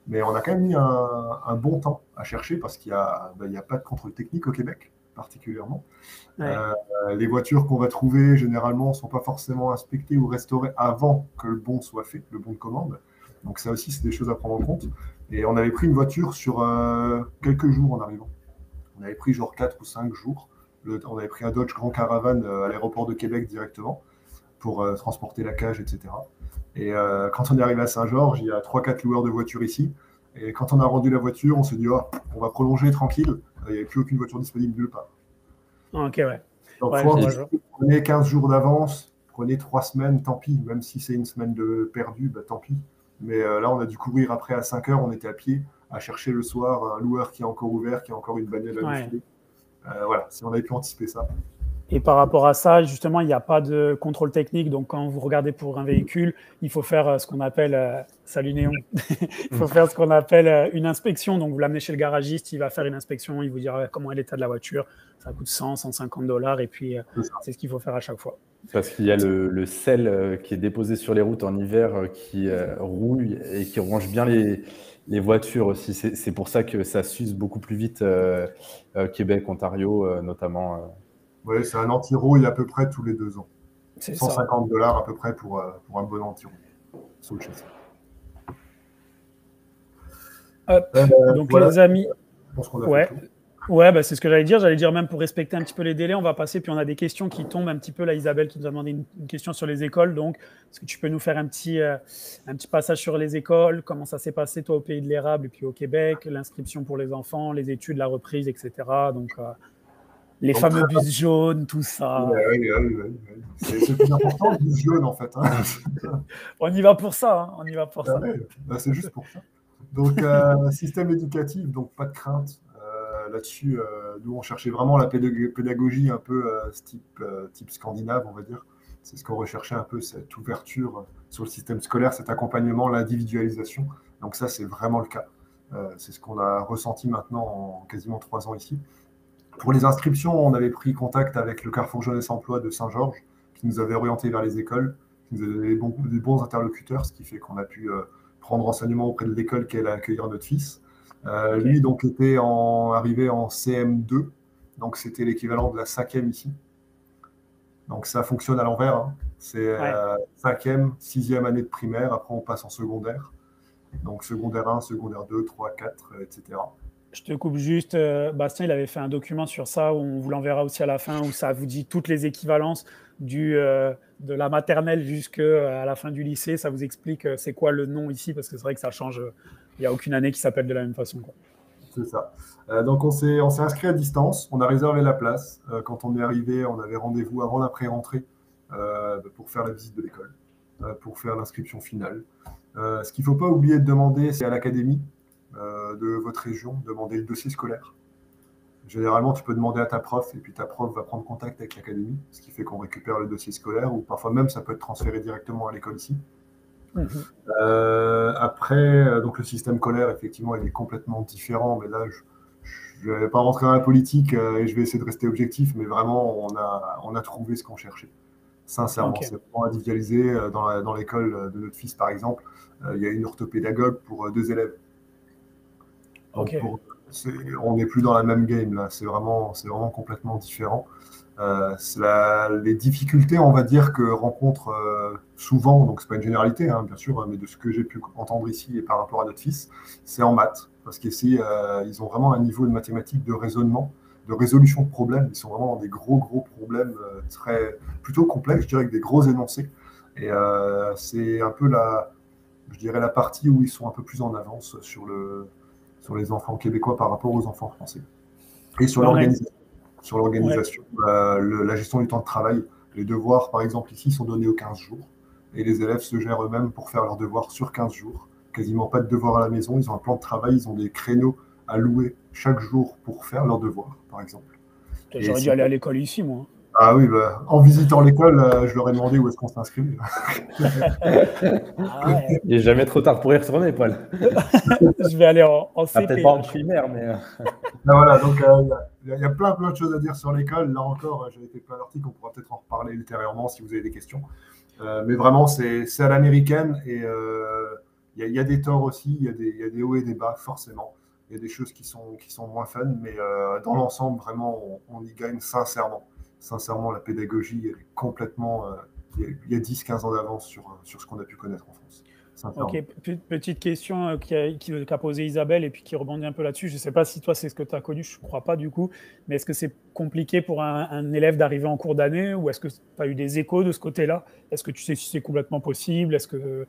Mais on a quand même mis un bon temps à chercher parce qu'il n'y a pas de contrôle technique au Québec, particulièrement. Les voitures qu'on va trouver, généralement, ne sont pas forcément inspectées ou restaurées avant que le bon soit fait, le bon de commande. Donc ça aussi, c'est des choses à prendre en compte. Et on avait pris une voiture sur quelques jours en arrivant. On avait pris genre 4 ou 5 jours. On avait pris un Dodge Grand Caravan à l'aéroport de Québec directement pour transporter la cage, etc. Et quand on est arrivé à Saint-Georges, il y a 3-4 loueurs de voitures ici. Et quand on a rendu la voiture, on s'est dit, on va prolonger tranquille. Il n'y avait plus aucune voiture disponible nulle part. Ok, ouais. Donc, prenez 15 jours d'avance, prenez 3 semaines, tant pis. Même si c'est une semaine de perdu, tant pis. Mais là, on a dû courir après à 5 heures, on était à pied, à chercher le soir un loueur qui est encore ouvert, qui a encore une bagnole à nous filer. Voilà, si on avait pu anticiper ça. Et par rapport à ça, justement, il n'y a pas de contrôle technique. Donc, quand vous regardez pour un véhicule, il faut faire ce qu'on appelle, salut Néon, il faut faire ce qu'on appelle une inspection. Donc, vous l'amenez chez le garagiste, il va faire une inspection, il vous dira comment est l'état de la voiture. Ça coûte 100, 150 $. Et puis, c'est ce qu'il faut faire à chaque fois. Parce qu'il y a le sel qui est déposé sur les routes en hiver qui rouille et qui ronge bien les voitures aussi. C'est pour ça que ça s'use beaucoup plus vite Québec, Ontario notamment. Oui, c'est un anti-rouille à peu près tous les 2 ans. C'est 150 $ à peu près pour un bon anti-rouille sur le châssis. Donc voilà, les amis, je pense qu'on a fait tout. Ouais, c'est ce que j'allais dire. J'allais dire, même pour respecter un petit peu les délais, on va passer. Puis on a des questions qui tombent un petit peu. Là, Isabelle qui nous a demandé une question sur les écoles. Donc, est-ce que tu peux nous faire un petit passage sur les écoles? Comment ça s'est passé, toi, au Pays de l'Érable et puis au Québec? L'inscription pour les enfants, les études, la reprise, etc. Donc, les fameux bus jaunes, tout ça. Oui. C'est plus important, le bus jaune, en fait. On y va pour ça. On y va pour ça. C'est juste pour ça. Donc, système éducatif, donc pas de crainte. Là-dessus, nous, on cherchait vraiment la pédagogie un peu type scandinave, on va dire. C'est ce qu'on recherchait un peu, cette ouverture sur le système scolaire, cet accompagnement, l'individualisation. Donc ça, c'est vraiment le cas. C'est ce qu'on a ressenti maintenant en quasiment 3 ans ici. Pour les inscriptions, on avait pris contact avec le Carrefour Jeunesse Emploi de Saint-Georges, qui nous avait orientés vers les écoles, qui nous a donné des bons interlocuteurs, ce qui fait qu'on a pu prendre renseignement auprès de l'école qui allait accueillir notre fils. Lui, donc, était arrivé en CM2, donc c'était l'équivalent de la 5e ici. Donc, ça fonctionne à l'envers. Hein. C'est 5e, 6e année de primaire, après on passe en secondaire. Donc, secondaire 1, secondaire 2, 3, 4, etc. Je te coupe juste. Bastien, il avait fait un document sur ça, où on vous l'enverra aussi à la fin, où ça vous dit toutes les équivalences de la maternelle jusqu'à la fin du lycée. Ça vous explique c'est quoi le nom ici, parce que c'est vrai que ça change. Il n'y a aucune année qui s'appelle de la même façon. Quoi. C'est ça. Donc, on s'est inscrit à distance. On a réservé la place. Quand on est arrivé, on avait rendez-vous avant la pré-rentrée pour faire la visite de l'école, pour faire l'inscription finale. Ce qu'il ne faut pas oublier de demander, c'est à l'académie de votre région, demander le dossier scolaire. Généralement, tu peux demander à ta prof et puis ta prof va prendre contact avec l'académie, ce qui fait qu'on récupère le dossier scolaire ou parfois même ça peut être transféré directement à l'école ici. Après, donc le système scolaire, effectivement, il est complètement différent, mais là, je ne vais pas rentrer dans la politique et je vais essayer de rester objectif, mais vraiment, on a trouvé ce qu'on cherchait. Sincèrement, c'est vraiment individualisé. Dans l'école de notre fils, par exemple, il y a une orthopédagogue pour 2 élèves. Donc, on n'est plus dans la même game, là. C'est vraiment complètement différent. Les difficultés, on va dire, que rencontre souvent, donc c'est pas une généralité, hein, bien sûr, mais de ce que j'ai pu entendre ici et par rapport à notre fils, c'est en maths. Parce qu'ici, ils ont vraiment un niveau de mathématiques, de raisonnement, de résolution de problèmes. Ils sont vraiment dans des gros problèmes plutôt complexes, je dirais, avec des gros énoncés. Et c'est un peu la partie où ils sont un peu plus en avance sur les enfants québécois par rapport aux enfants français. Et sur l'organisation, la gestion du temps de travail. Les devoirs, par exemple, ici, sont donnés aux 15 jours. Et les élèves se gèrent eux-mêmes pour faire leurs devoirs sur 15 jours. quasiment pas de devoirs à la maison. Ils ont un plan de travail, ils ont des créneaux à louer chaque jour pour faire leurs devoirs, par exemple. J'aurais dû aller à l'école ici, moi. Ah oui, en visitant l'école, je leur ai demandé où est-ce qu'on s'inscrit. Ah ouais. Il n'est jamais trop tard pour y retourner, Paul. Je vais aller en CP. Peut-être pas en primaire, mais... Voilà, donc il y a plein de choses à dire sur l'école. Là encore, j'avais fait plein d'articles, on pourra peut-être en reparler ultérieurement si vous avez des questions. Mais vraiment, c'est à l'américaine et il y a des torts aussi, il y a des hauts et des bas, forcément. Il y a des choses qui sont moins fun, mais dans l'ensemble, vraiment, on y gagne sincèrement. Sincèrement, la pédagogie, elle est complètement... il y a 10-15 ans d'avance sur ce qu'on a pu connaître en France. Ok, petite question qu'a posée Isabelle et puis qui rebondit un peu là-dessus. Je ne sais pas si toi, c'est ce que tu as connu, je ne crois pas du coup, mais est-ce que c'est compliqué pour un élève d'arriver en cours d'année ou est-ce que tu as eu des échos de ce côté-là? Est-ce que tu sais si c'est complètement possible? Est-ce que...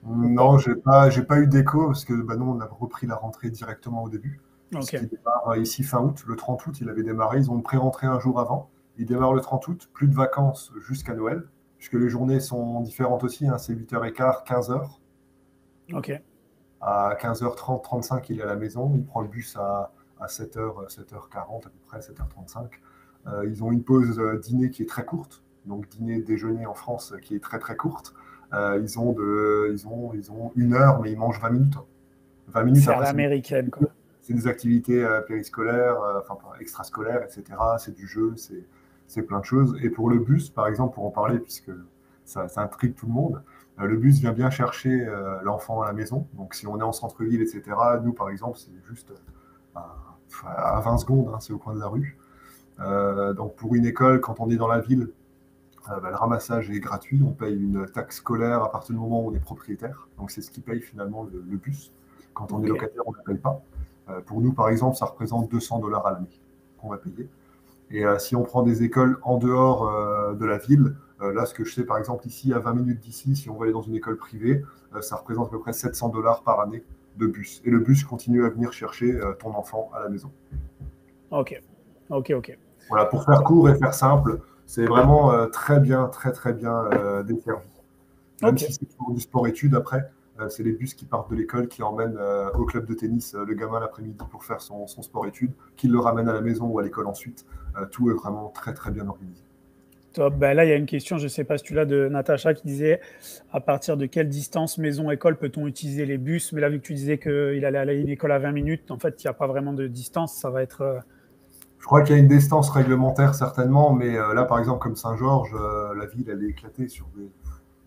Non, j'ai pas eu d'écho parce que nous, on a repris la rentrée directement au début. Okay. Qui démarre ici fin août. Le 30 août, il avait démarré. Ils ont une pré-rentrée un jour avant. Il démarre le 30 août, plus de vacances jusqu'à Noël, puisque les journées sont différentes aussi. Hein, c'est 8h15, 15h. Ok. À 15h30, 35, il est à la maison. Il prend le bus à 7h, 7h40 à peu près, 7h35. Ils ont une pause dîner qui est très courte. Donc dîner-déjeuner en France qui est très très courte. Ils ont 1 heure, mais ils mangent 20 minutes. 20 minutes c'est à l'américaine, quoi. C'est des activités périscolaires, extrascolaires, etc. C'est du jeu, c'est plein de choses. Et pour le bus, par exemple, pour en parler, puisque ça intrigue tout le monde, le bus vient bien chercher l'enfant à la maison. Donc, si on est en centre-ville, etc., nous, par exemple, c'est juste à 20 secondes, hein, c'est au coin de la rue. Donc, pour une école, quand on est dans la ville, le ramassage est gratuit. On paye une taxe scolaire à partir du moment où on est propriétaire. Donc, c'est ce qui paye finalement le bus. Quand on est locataire, on ne le paye pas. Pour nous, par exemple, ça représente $200 à l'année qu'on va payer. Et si on prend des écoles en dehors de la ville, là, ce que je sais, par exemple, ici, à 20 minutes d'ici, si on va aller dans une école privée, ça représente à peu près $700 par année de bus. Et le bus continue à venir chercher ton enfant à la maison. Ok. Voilà, pour faire court et faire simple, c'est vraiment très bien desservi. Même si c'est pour du sport-études après, c'est les bus qui partent de l'école, qui emmènent au club de tennis le gamin l'après-midi pour faire son sport-études, qui le ramène à la maison ou à l'école ensuite. Tout est vraiment très très bien organisé. Top. Ben là, il y a une question, je ne sais pas si tu l'as, de Natacha qui disait à partir de quelle distance maison-école peut-on utiliser les bus? Mais là, vu que tu disais qu'il allait à une école à 20 minutes, en fait, il n'y a pas vraiment de distance. Ça va être... Je crois qu'il y a une distance réglementaire certainement, mais là, par exemple, comme Saint-Georges, la ville, elle est éclatée sur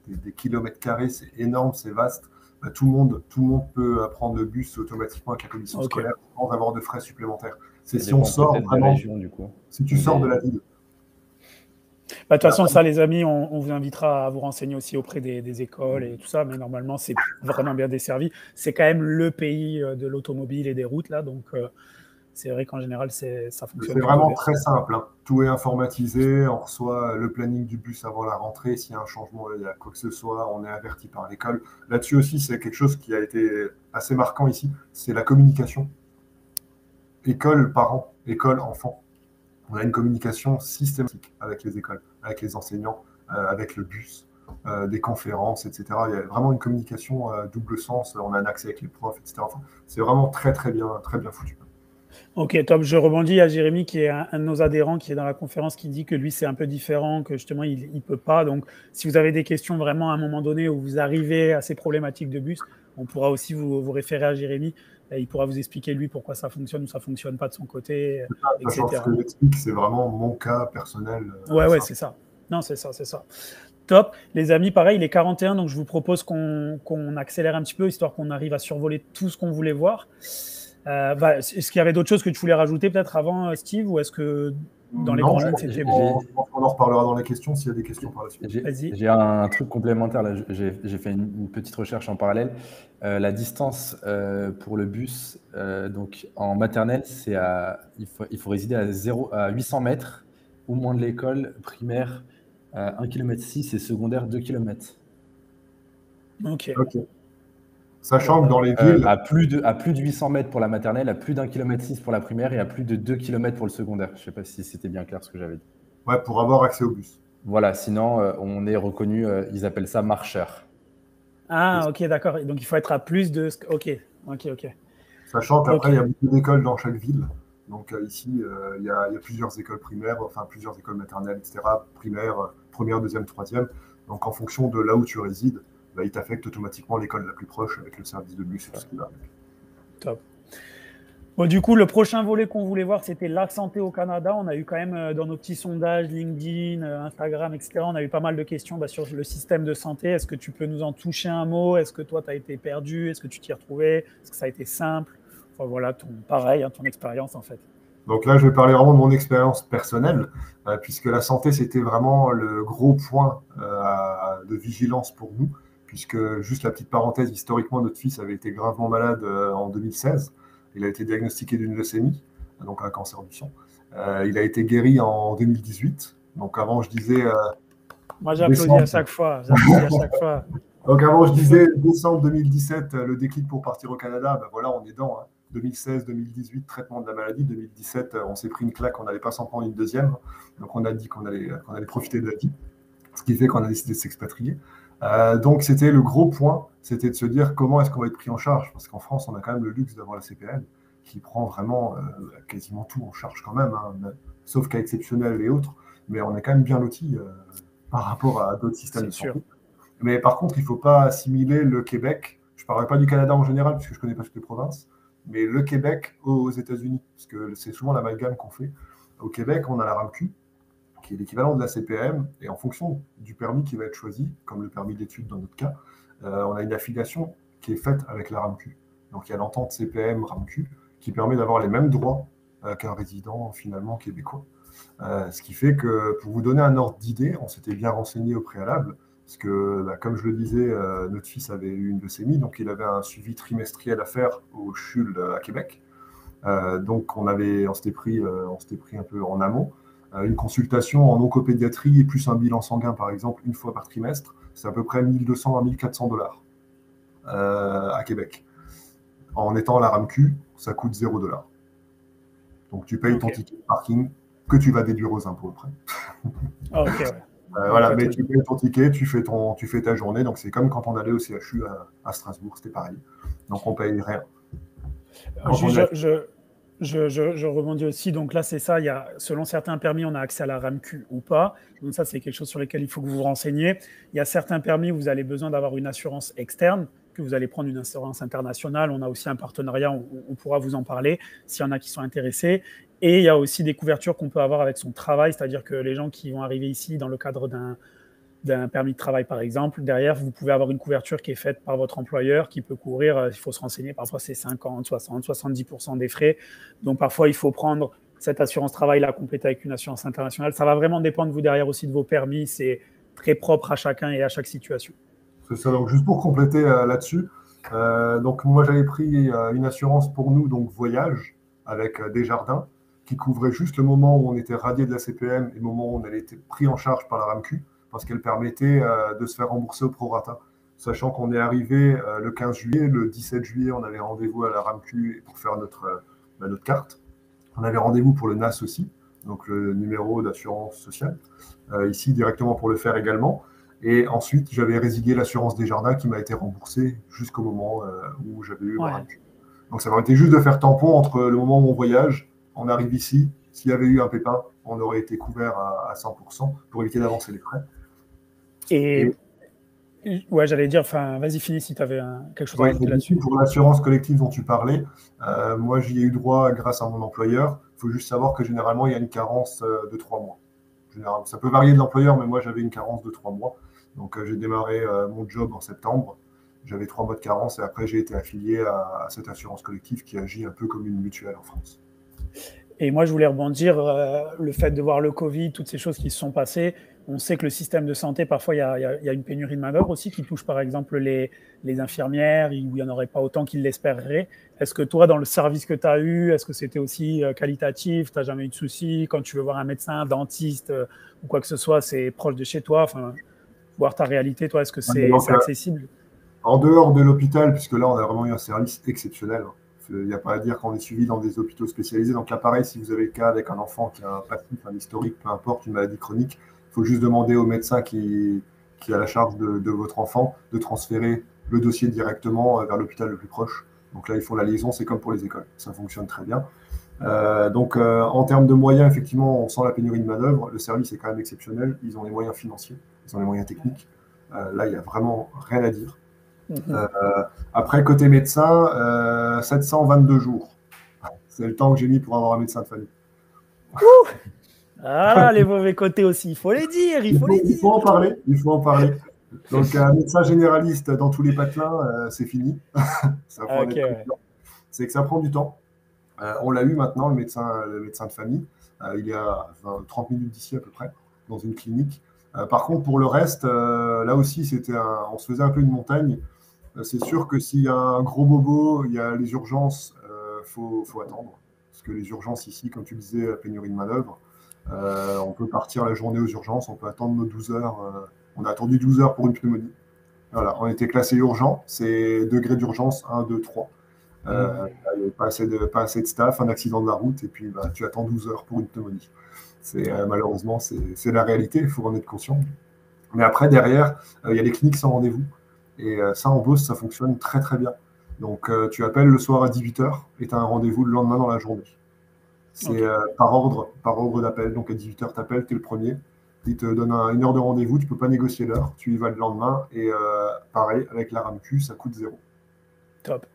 des kilomètres carrés, c'est énorme, c'est vaste. Tout le monde peut prendre le bus automatiquement avec la commission scolaire sans avoir de frais supplémentaires. C'est si on sort vraiment, région, du coup. Si tu sors de la ville. De toute façon, ça, les amis, on vous invitera à vous renseigner aussi auprès des écoles et tout ça, mais normalement, c'est vraiment bien desservi. C'est quand même le pays de l'automobile et des routes, là, donc c'est vrai qu'en général, ça fonctionne. C'est vraiment très simple. Hein. Tout est informatisé, on reçoit le planning du bus avant la rentrée. S'il y a un changement, il y a quoi que ce soit, on est averti par l'école. Là-dessus aussi, c'est quelque chose qui a été assez marquant ici, c'est la communication. École, parents, école, enfants. On a une communication systématique avec les écoles, avec les enseignants, avec le bus, des conférences, etc. Il y a vraiment une communication double sens. On a un accès avec les profs, etc. Enfin, c'est vraiment très bien foutu. Ok, top. Je rebondis à Jérémy, qui est un de nos adhérents, qui est dans la conférence, qui dit que lui, c'est un peu différent, que justement, il ne peut pas. Donc, si vous avez des questions vraiment à un moment donné où vous arrivez à ces problématiques de bus, on pourra aussi vous référer à Jérémy. Et il pourra vous expliquer, lui, pourquoi ça fonctionne ou ça ne fonctionne pas de son côté, etc. Ce que j'explique, c'est vraiment mon cas personnel. Ouais, c'est ça. Non, c'est ça. Top. Les amis, pareil, il est 41, donc je vous propose qu'on accélère un petit peu, histoire qu'on arrive à survoler tout ce qu'on voulait voir. Est-ce qu'il y avait d'autres choses que tu voulais rajouter peut-être avant, Steve, ou est-ce que dans les grandes lignes, c'était bon? On en reparlera dans les questions s'il y a des questions par la suite. J'ai un truc complémentaire, là. J'ai fait une petite recherche en parallèle. La distance pour le bus, donc en maternelle, il faut résider à 800 mètres ou moins de l'école primaire, 1,6 km et secondaire 2 km. Ok. Sachant que dans les villes... à plus de 800 mètres pour la maternelle, à plus d'1,6 km pour la primaire et à plus de 2 km pour le secondaire. Je ne sais pas si c'était bien clair ce que j'avais dit. Ouais, pour avoir accès au bus. Voilà, sinon on est reconnu, ils appellent ça marcheur. Ah, ok, d'accord. Donc, il faut être à plus de... Ok, ok. Sachant qu'après, Ok. il y a beaucoup d'écoles dans chaque ville. Donc ici, il y a plusieurs écoles primaires, enfin plusieurs écoles maternelles, etc. Primaire, première, deuxième, troisième. Donc en fonction de là où tu résides, bah, il t'affecte automatiquement l'école la plus proche avec le service de bus et tout ce qui va avec. Top. Bon, du coup, le prochain volet qu'on voulait voir, c'était la santé au Canada. On a eu quand même dans nos petits sondages, LinkedIn, Instagram, etc., on a eu pas mal de questions sur le système de santé. Est-ce que tu peux nous en toucher un mot? Est-ce que toi, tu as été perdu? Est-ce que tu t'y es retrouvé? Est-ce que ça a été simple? Enfin, voilà, pareil, hein, ton expérience en fait. Donc là, je vais parler vraiment de mon expérience personnelle, puisque la santé, c'était vraiment le gros point de vigilance pour nous, puisque, juste la petite parenthèse, historiquement, notre fils avait été gravement malade en 2016. Il a été diagnostiqué d'une leucémie, donc un cancer du sang. Il a été guéri en 2018. Donc avant, je disais Moi, j'applaudis à décembre. chaque fois. J'applaudis à chaque fois. Donc avant, je disais décembre 2017, le déclic pour partir au Canada. Ben voilà, on est dedans. Hein. 2016, 2018, traitement de la maladie. 2017, on s'est pris une claque, on n'allait pas s'en prendre une deuxième. Donc on a dit qu'on allait profiter de la vie, ce qui fait qu'on a décidé de s'expatrier. Donc c'était le gros point, c'était de se dire comment est-ce qu'on va être pris en charge. Parce qu'en France, on a quand même le luxe d'avoir la CPN qui prend vraiment quasiment tout en charge quand même, hein, sauf cas exceptionnels et autres. Mais on est quand même bien lotis par rapport à d'autres systèmes de santé. Mais par contre, il ne faut pas assimiler le Québec. Je ne parlerai pas du Canada en général, puisque je ne connais pas toutes les provinces, mais le Québec aux États-Unis, parce que c'est souvent l'amalgame qu'on fait. Au Québec, on a la RAMQ, qui est l'équivalent de la CPM, et en fonction du permis qui va être choisi, comme le permis d'études dans notre cas, on a une affiliation qui est faite avec la RAMQ. Donc il y a l'entente CPM-RAMQ qui permet d'avoir les mêmes droits qu'un résident finalement québécois. Ce qui fait que, pour vous donner un ordre d'idée, on s'était bien renseigné au préalable, parce que, comme je le disais, notre fils avait eu une leucémie, donc il avait un suivi trimestriel à faire au CHUL à Québec. Donc on s'était pris un peu en amont. Une consultation en oncopédiatrie et plus un bilan sanguin, par exemple, une fois par trimestre, c'est à peu près 1200 à 1400 $ à Québec. En étant à la RAMQ, ça coûte 0 $. Donc tu payes ton ticket de parking que tu vas déduire aux impôts après. Ok, ouais. Voilà, mais tu payes ton ticket, tu fais ta journée. Donc c'est comme quand on allait au CHU à Strasbourg, c'était pareil. Donc on paye rien. Je rebondis aussi. Donc là, c'est ça. Selon certains permis, on a accès à la RAMQ ou pas. Donc ça, c'est quelque chose sur lequel il faut que vous vous renseigniez. Il y a certains permis où vous avez besoin d'avoir une assurance externe, que vous allez prendre une assurance internationale. On a aussi un partenariat, on pourra vous en parler s'il y en a qui sont intéressés. Et il y a aussi des couvertures qu'on peut avoir avec son travail, c'est-à-dire que les gens qui vont arriver ici dans le cadre d'un permis de travail, par exemple, derrière, vous pouvez avoir une couverture qui est faite par votre employeur qui peut couvrir, il faut se renseigner, parfois c'est 50, 60, 70% des frais. Donc parfois, il faut prendre cette assurance travail-là, compléter avec une assurance internationale. Ça va vraiment dépendre, vous, derrière aussi de vos permis. C'est très propre à chacun et à chaque situation. C'est ça. Donc juste pour compléter là-dessus, donc moi j'avais pris une assurance pour nous, donc voyage, avec Desjardins, qui couvrait juste le moment où on était radié de la CPM et le moment où on avait été pris en charge par la RAMQ, parce qu'elle permettait de se faire rembourser au prorata. Sachant qu'on est arrivé le 15 juillet, le 17 juillet, on avait rendez-vous à la RAMQ pour faire notre carte. On avait rendez-vous pour le NAS aussi, donc le numéro d'assurance sociale, ici directement pour le faire également. Et ensuite, j'avais résilié l'assurance Desjardins qui m'a été remboursée jusqu'au moment où j'avais eu ma RAMQ. Donc ça permettait juste de faire tampon entre le moment où on voyage, on arrive ici, s'il y avait eu un pépin, on aurait été couvert à 100% pour éviter d'avancer les frais. Et ouais, j'allais dire, vas-y, finis si tu avais quelque chose à rajouter là-dessus. Pour l'assurance collective dont tu parlais, moi j'y ai eu droit grâce à mon employeur. Il faut juste savoir que généralement il y a une carence de 3 mois. Ça peut varier de l'employeur, mais moi j'avais une carence de 3 mois. Donc j'ai démarré mon job en septembre. J'avais 3 mois de carence et après j'ai été affilié à cette assurance collective qui agit un peu comme une mutuelle en France. Et moi, je voulais rebondir, le fait de voir le Covid, toutes ces choses qui se sont passées. On sait que le système de santé, parfois, il y a une pénurie de main-d'œuvre aussi qui touche, par exemple, les infirmières, où il n'y en aurait pas autant qu'ils l'espéreraient. Est-ce que toi, dans le service que tu as eu, est-ce que c'était aussi qualitatif? Tu n'as jamais eu de soucis? Quand tu veux voir un médecin, un dentiste ou quoi que ce soit, c'est proche de chez toi? Voir ta réalité, toi, est-ce que c'est accessible? En dehors de l'hôpital, puisque là, on a vraiment eu un service exceptionnel. Il n'y a pas à dire qu'on est suivi dans des hôpitaux spécialisés. Donc là, pareil, si vous avez le cas avec un enfant qui a un passif, un historique, peu importe, une maladie chronique, il faut juste demander au médecin qui a la charge de votre enfant de transférer le dossier directement vers l'hôpital le plus proche. Donc là, ils font la liaison, c'est comme pour les écoles. Ça fonctionne très bien. En termes de moyens, effectivement, on sent la pénurie de main-d'œuvre. Le service est quand même exceptionnel. Ils ont les moyens financiers, ils ont les moyens techniques. Là, il n'y a vraiment rien à dire. Après, côté médecin, 722 jours. C'est le temps que j'ai mis pour avoir un médecin de famille. Ah, les mauvais côtés aussi, il faut les dire, il faut en parler, il faut en parler. Donc, un médecin généraliste dans tous les patelins, c'est fini. C'est que ça prend du temps. On l'a eu maintenant, le médecin de famille. Il y a 30 minutes d'ici à peu près, dans une clinique. Par contre, pour le reste, là aussi, on se faisait un peu une montagne. C'est sûr que s'il y a un gros bobo, il y a les urgences, faut attendre. Parce que les urgences ici, comme tu disais, pénurie de main-d'œuvre. On peut partir la journée aux urgences, on peut attendre nos 12 heures. On a attendu 12 heures pour une pneumonie. Voilà, on était classé urgent, c'est degré d'urgence 1, 2, 3. Il n'y avait pas assez de staff, un accident de la route, et puis tu attends 12 heures pour une pneumonie. Malheureusement, c'est la réalité, il faut en être conscient. Mais après, derrière, il y a les cliniques sans rendez-vous. Et ça, en Beauce, ça fonctionne très très bien. Donc, tu appelles le soir à 18h et tu as un rendez-vous le lendemain dans la journée. C'est par ordre d'appel. Donc, à 18h, tu appelles, tu es le premier. Il te donne une heure de rendez-vous, tu ne peux pas négocier l'heure. Tu y vas le lendemain. Et pareil, avec la RAMQ, ça coûte 0. Top.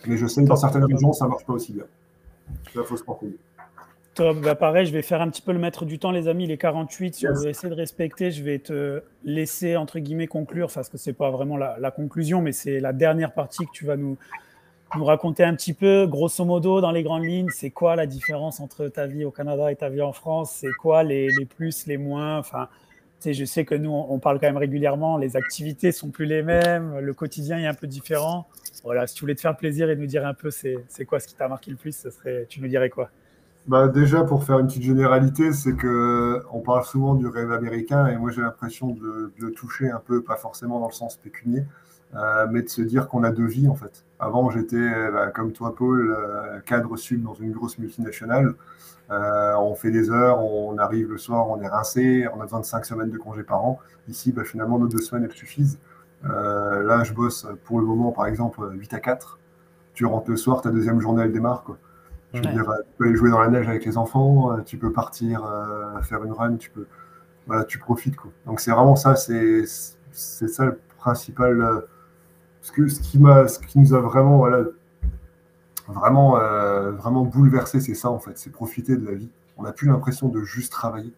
Mais je sais que dans certaines régions, ça ne marche pas aussi bien. Il faut se renseigner. Top. Pareil, je vais faire un petit peu le maître du temps, les amis. Les 48, si on veut essayer de respecter, je vais te laisser, entre guillemets, conclure, parce que ce n'est pas vraiment la conclusion, mais c'est la dernière partie que tu vas nous raconter un petit peu, grosso modo, dans les grandes lignes. C'est quoi la différence entre ta vie au Canada et ta vie en France? C'est quoi les plus, les moins? Enfin, je sais que nous, on parle quand même régulièrement. Les activités sont plus les mêmes. Le quotidien est un peu différent. Voilà, si tu voulais te faire plaisir et nous dire un peu c'est quoi ce qui t'a marqué le plus, tu nous dirais quoi? Déjà, pour faire une petite généralité, c'est qu'on parle souvent du rêve américain et moi j'ai l'impression de le toucher un peu, pas forcément dans le sens pécunier, mais de se dire qu'on a 2 vies en fait. Avant, j'étais, comme toi Paul, cadre sub dans une grosse multinationale. On fait des heures, on arrive le soir, on est rincé, on a besoin de 5 semaines de congés par an. Ici, finalement, nos 2 semaines, elles suffisent. Là, je bosse pour le moment, par exemple, 8 à 4. Tu rentres le soir, ta deuxième journée, elle démarre, quoi. Je veux dire, tu peux aller jouer dans la neige avec les enfants, tu peux partir faire une run, tu profites, quoi. Donc c'est vraiment ça, c'est ça le principal. Ce qui nous a vraiment, vraiment bouleversé, c'est ça en fait, c'est profiter de la vie. On n'a plus l'impression de juste travailler.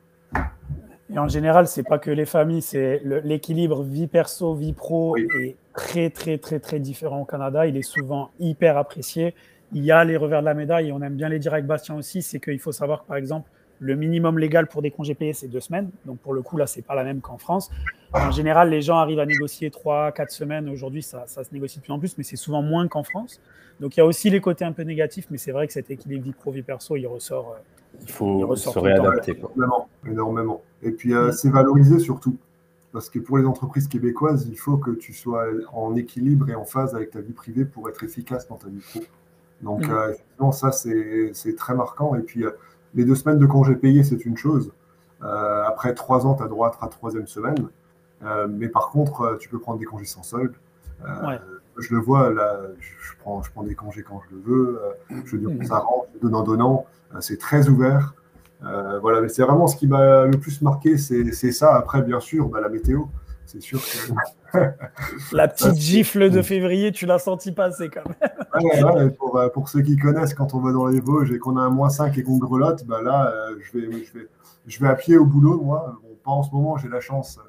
Et en général, c'est pas que les familles, c'est l'équilibre vie perso, vie pro est très, très, très, très différent au Canada. Il est souvent hyper apprécié. Il y a les revers de la médaille, et on aime bien les dire avec Bastien aussi, c'est qu'il faut savoir que, par exemple, le minimum légal pour des congés payés, c'est 2 semaines. Donc, pour le coup, là, c'est pas la même qu'en France. En général, les gens arrivent à négocier 3, 4 semaines. Aujourd'hui, ça se négocie de plus en plus, mais c'est souvent moins qu'en France. Donc, il y a aussi les côtés un peu négatifs, mais c'est vrai que cet équilibre vie pro, vie perso, il ressort. Il faut se réadapter. Énormément. Et puis, c'est valorisé surtout. Parce que pour les entreprises québécoises, il faut que tu sois en équilibre et en phase avec ta vie privée pour être efficace dans ta vie pro. Donc, effectivement, ça, c'est très marquant. Et puis, les 2 semaines de congés payés, c'est une chose. Après 3 ans, tu as droit à ta 3e semaine. Mais par contre, tu peux prendre des congés sans solde. Je le vois, là, je prends des congés quand je le veux. Je veux dire, ça rentre, donnant. C'est très ouvert. Voilà, mais c'est vraiment ce qui m'a le plus marqué, c'est ça. Après, bien sûr, la météo. C'est sûr que... La petite gifle de février, tu l'as senti passer quand même. Pour ceux qui connaissent, quand on va dans les Vosges et qu'on a un -5 et qu'on grelotte, là, je vais à pied au boulot, moi. Bon, pas en ce moment, j'ai la chance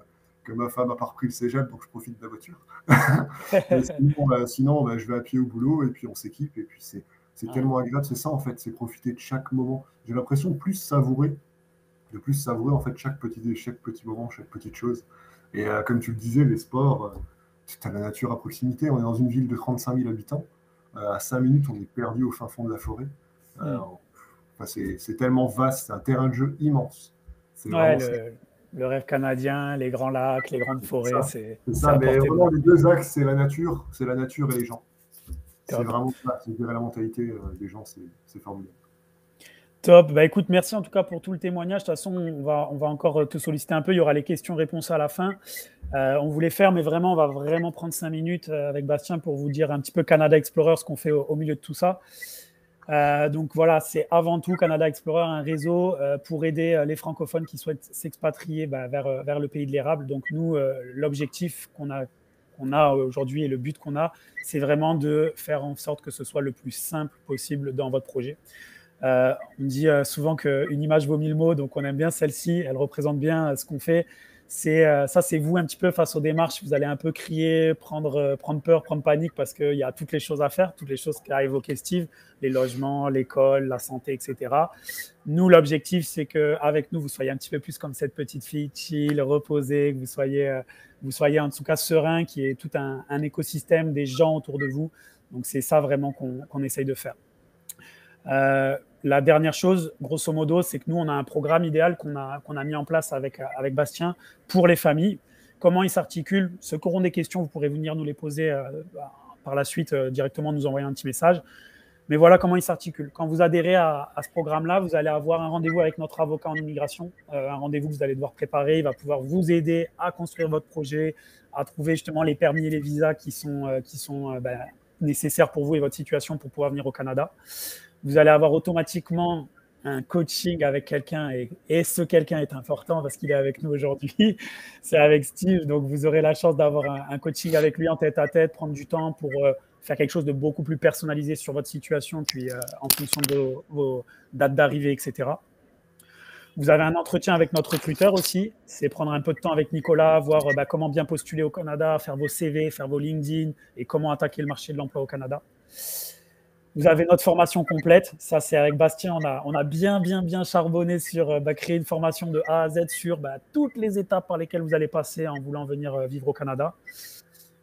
que ma femme n'a pas repris le cégep, donc je profite de la voiture. Sinon, je vais à pied au boulot et puis on s'équipe. Et puis c'est tellement agréable, c'est ça en fait, c'est profiter de chaque moment. J'ai l'impression de plus savourer en fait chaque petit moment, chaque petite chose. Et comme tu le disais, les sports, tu as la nature à proximité. On est dans une ville de 35 000 habitants. À 5 minutes, on est perdu au fin fond de la forêt. C'est tellement vaste, c'est un terrain de jeu immense. Le rêve canadien, les grands lacs, les grandes forêts, c'est ça. Mais vraiment, les 2 axes, c'est la nature et les gens. C'est vraiment ça. Je dirais la mentalité des gens, c'est formidable. Top. Bah, écoute, merci en tout cas pour tout le témoignage. De toute façon, on va encore te solliciter un peu. Il y aura les questions-réponses à la fin. On voulait faire, mais vraiment, on va vraiment prendre 5 minutes avec Bastien pour vous dire un petit peu Canada Explorer, ce qu'on fait au milieu de tout ça. Donc voilà, c'est avant tout Canada Explorer, un réseau pour aider les francophones qui souhaitent s'expatrier vers le pays de l'érable. Donc nous, l'objectif qu'on a aujourd'hui et le but qu'on a, c'est vraiment de faire en sorte que ce soit le plus simple possible dans votre projet. On dit souvent qu'une image vaut 1000 mots, donc on aime bien celle-ci, elle représente bien ce qu'on fait. Ça, c'est vous un petit peu face aux démarches. Vous allez un peu crier, prendre peur, prendre panique parce qu'il y a toutes les choses à faire, toutes les choses qu'a évoqué Steve, les logements, l'école, la santé, etc. Nous, l'objectif, c'est qu'avec nous, vous soyez un petit peu plus comme cette petite fille chill, reposée, que vous soyez en tout cas serein, qu'il y ait tout un écosystème, des gens autour de vous. Donc, c'est ça vraiment qu'on essaye de faire. La dernière chose, grosso modo, c'est que nous, on a un programme idéal qu'on a mis en place avec Bastien pour les familles. Comment il s'articule? Ceux qui auront des questions, vous pourrez venir nous les poser par la suite, directement nous envoyer un petit message. Mais voilà comment il s'articule. Quand vous adhérez à ce programme-là, vous allez avoir un rendez-vous avec notre avocat en immigration, un rendez-vous que vous allez devoir préparer. Il va pouvoir vous aider à construire votre projet, à trouver justement les permis et les visas qui sont nécessaires pour vous et votre situation pour pouvoir venir au Canada. Vous allez avoir automatiquement un coaching avec quelqu'un et ce quelqu'un est important parce qu'il est avec nous aujourd'hui. C'est avec Steve. Donc, vous aurez la chance d'avoir un coaching avec lui en tête à tête, prendre du temps pour faire quelque chose de beaucoup plus personnalisé sur votre situation, puis en fonction de vos dates d'arrivée, etc. Vous avez un entretien avec notre recruteur aussi. C'est prendre un peu de temps avec Nicolas, voir comment bien postuler au Canada, faire vos CV, faire vos LinkedIn et comment attaquer le marché de l'emploi au Canada. Vous avez notre formation complète. Ça, c'est avec Bastien. On a bien charbonné sur créer une formation de A à Z sur toutes les étapes par lesquelles vous allez passer en voulant venir vivre au Canada.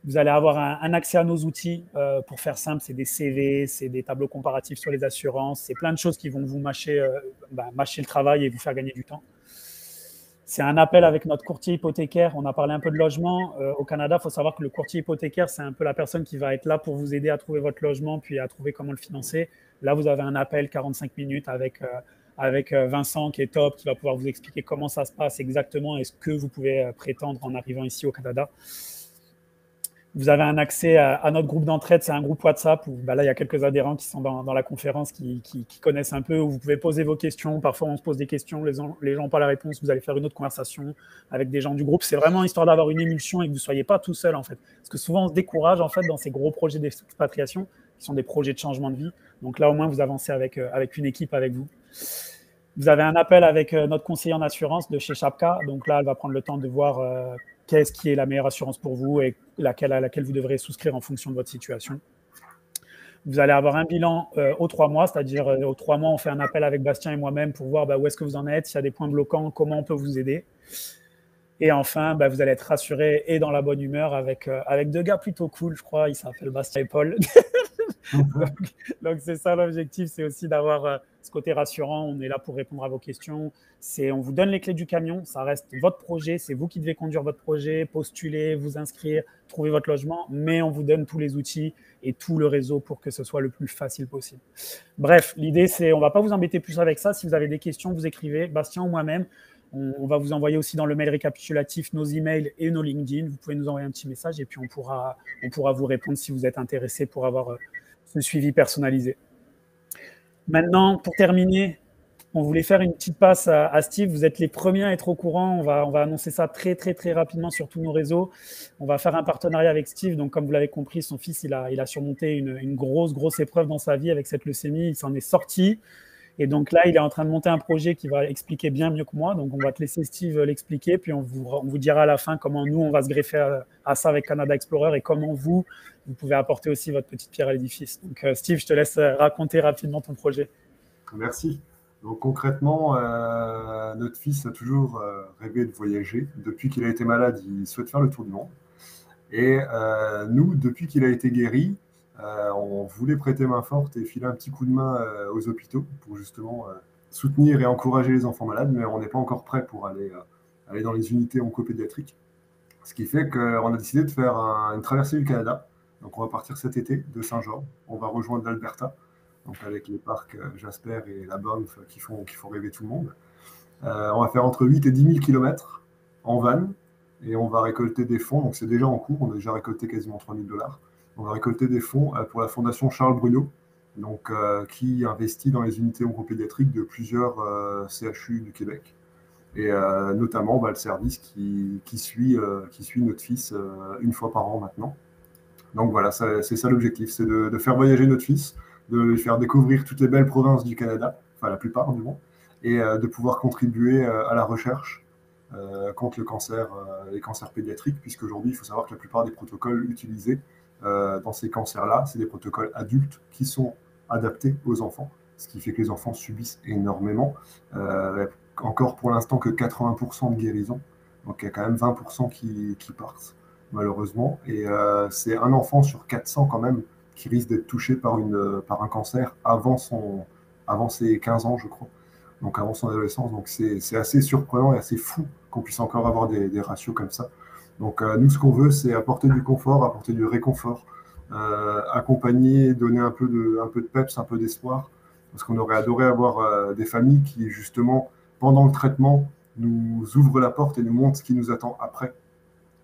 Vous allez avoir un accès à nos outils. Pour faire simple, c'est des CV, c'est des tableaux comparatifs sur les assurances. C'est plein de choses qui vont vous mâcher le travail et vous faire gagner du temps. C'est un appel avec notre courtier hypothécaire. On a parlé un peu de logement. Au Canada, il faut savoir que le courtier hypothécaire, c'est un peu la personne qui va être là pour vous aider à trouver votre logement, puis à trouver comment le financer. Là, vous avez un appel 45 minutes avec Vincent, qui est top, qui va pouvoir vous expliquer comment ça se passe exactement et ce que vous pouvez prétendre en arrivant ici au Canada. Vous avez un accès à notre groupe d'entraide, c'est un groupe WhatsApp où là, il y a quelques adhérents qui sont dans la conférence qui connaissent un peu, où vous pouvez poser vos questions. Parfois, on se pose des questions, les gens n'ont pas la réponse, vous allez faire une autre conversation avec des gens du groupe. C'est vraiment histoire d'avoir une émulsion et que vous ne soyez pas tout seul, en fait. Parce que souvent, on se décourage, en fait, dans ces gros projets d'expatriation qui sont des projets de changement de vie. Donc là, au moins, vous avancez avec une équipe avec vous. Vous avez un appel avec notre conseiller en assurance de chez Chapka. Donc là, elle va prendre le temps de voir qu'est-ce qui est la meilleure assurance pour vous et à laquelle vous devrez souscrire en fonction de votre situation. Vous allez avoir un bilan aux 3 mois, c'est-à-dire aux 3 mois, on fait un appel avec Bastien et moi-même pour voir où est-ce que vous en êtes, s'il y a des points bloquants, comment on peut vous aider. Et enfin, vous allez être rassuré et dans la bonne humeur avec 2 gars plutôt cool, je crois. Ils s'appellent Bastien et Paul. Donc c'est ça l'objectif, c'est aussi d'avoir ce côté rassurant. On est là pour répondre à vos questions. On vous donne les clés du camion, ça reste votre projet, c'est vous qui devez conduire votre projet, postuler, vous inscrire, trouver votre logement, mais on vous donne tous les outils et tout le réseau pour que ce soit le plus facile possible. Bref, l'idée c'est, on ne va pas vous embêter plus avec ça. Si vous avez des questions, vous écrivez, Bastien ou moi-même. On va vous envoyer aussi dans le mail récapitulatif nos emails et nos LinkedIn. Vous pouvez nous envoyer un petit message et puis on pourra vous répondre si vous êtes intéressé pour avoir ce suivi personnalisé. Maintenant, pour terminer, on voulait faire une petite passe à Steve. Vous êtes les premiers à être au courant. On va annoncer ça très rapidement sur tous nos réseaux. On va faire un partenariat avec Steve. Donc, comme vous l'avez compris, son fils, il a surmonté une grosse épreuve dans sa vie avec cette leucémie. Il s'en est sorti. Et donc là, il est en train de monter un projet qui va expliquer bien mieux que moi. Donc, on va te laisser Steve l'expliquer. Puis, on vous dira à la fin comment nous, on va se greffer à ça avec Canada Explorer et comment vous pouvez apporter aussi votre petite pierre à l'édifice. Donc, Steve, je te laisse raconter rapidement ton projet. Merci. Donc, concrètement, notre fils a toujours rêvé de voyager. Depuis qu'il a été malade, il souhaite faire le tour du monde. Et nous, depuis qu'il a été guéri, on voulait prêter main forte et filer un petit coup de main aux hôpitaux pour justement soutenir et encourager les enfants malades, mais on n'est pas encore prêt pour aller dans les unités oncopédiatriques. Ce qui fait qu'on a décidé de faire une traversée du Canada. Donc on va partir cet été de Saint-Jean, on va rejoindre l'Alberta. donc avec les parcs Jasper et la Banff qui font rêver tout le monde. On va faire entre 8 et 10 000 km en van, et on va récolter des fonds, donc c'est déjà en cours, on a déjà récolté quasiment 3 000 $. On va récolter des fonds pour la fondation Charles Bruno, donc, qui investit dans les unités oncopédiatriques de plusieurs CHU du Québec, et notamment le service qui suit notre fils une fois par an maintenant. Donc voilà, c'est ça l'objectif, c'est de faire voyager notre fils, de lui faire découvrir toutes les belles provinces du Canada, enfin la plupart du moins, et de pouvoir contribuer à la recherche contre les cancers pédiatriques, puisqu'aujourd'hui, il faut savoir que la plupart des protocoles utilisés dans ces cancers-là, c'est des protocoles adultes qui sont adaptés aux enfants, ce qui fait que les enfants subissent énormément. Encore pour l'instant que 80% de guérison, donc il y a quand même 20% qui partent, malheureusement, et c'est un enfant sur 400 quand même qui risque d'être touché par un cancer avant ses 15 ans, je crois, donc avant son adolescence. Donc c'est assez surprenant et assez fou qu'on puisse encore avoir des ratios comme ça. Donc nous, ce qu'on veut, c'est apporter du confort, apporter du réconfort, accompagner, donner un peu de peps, un peu d'espoir, parce qu'on aurait adoré avoir des familles qui, justement, pendant le traitement, nous ouvrent la porte et nous montrent ce qui nous attend après.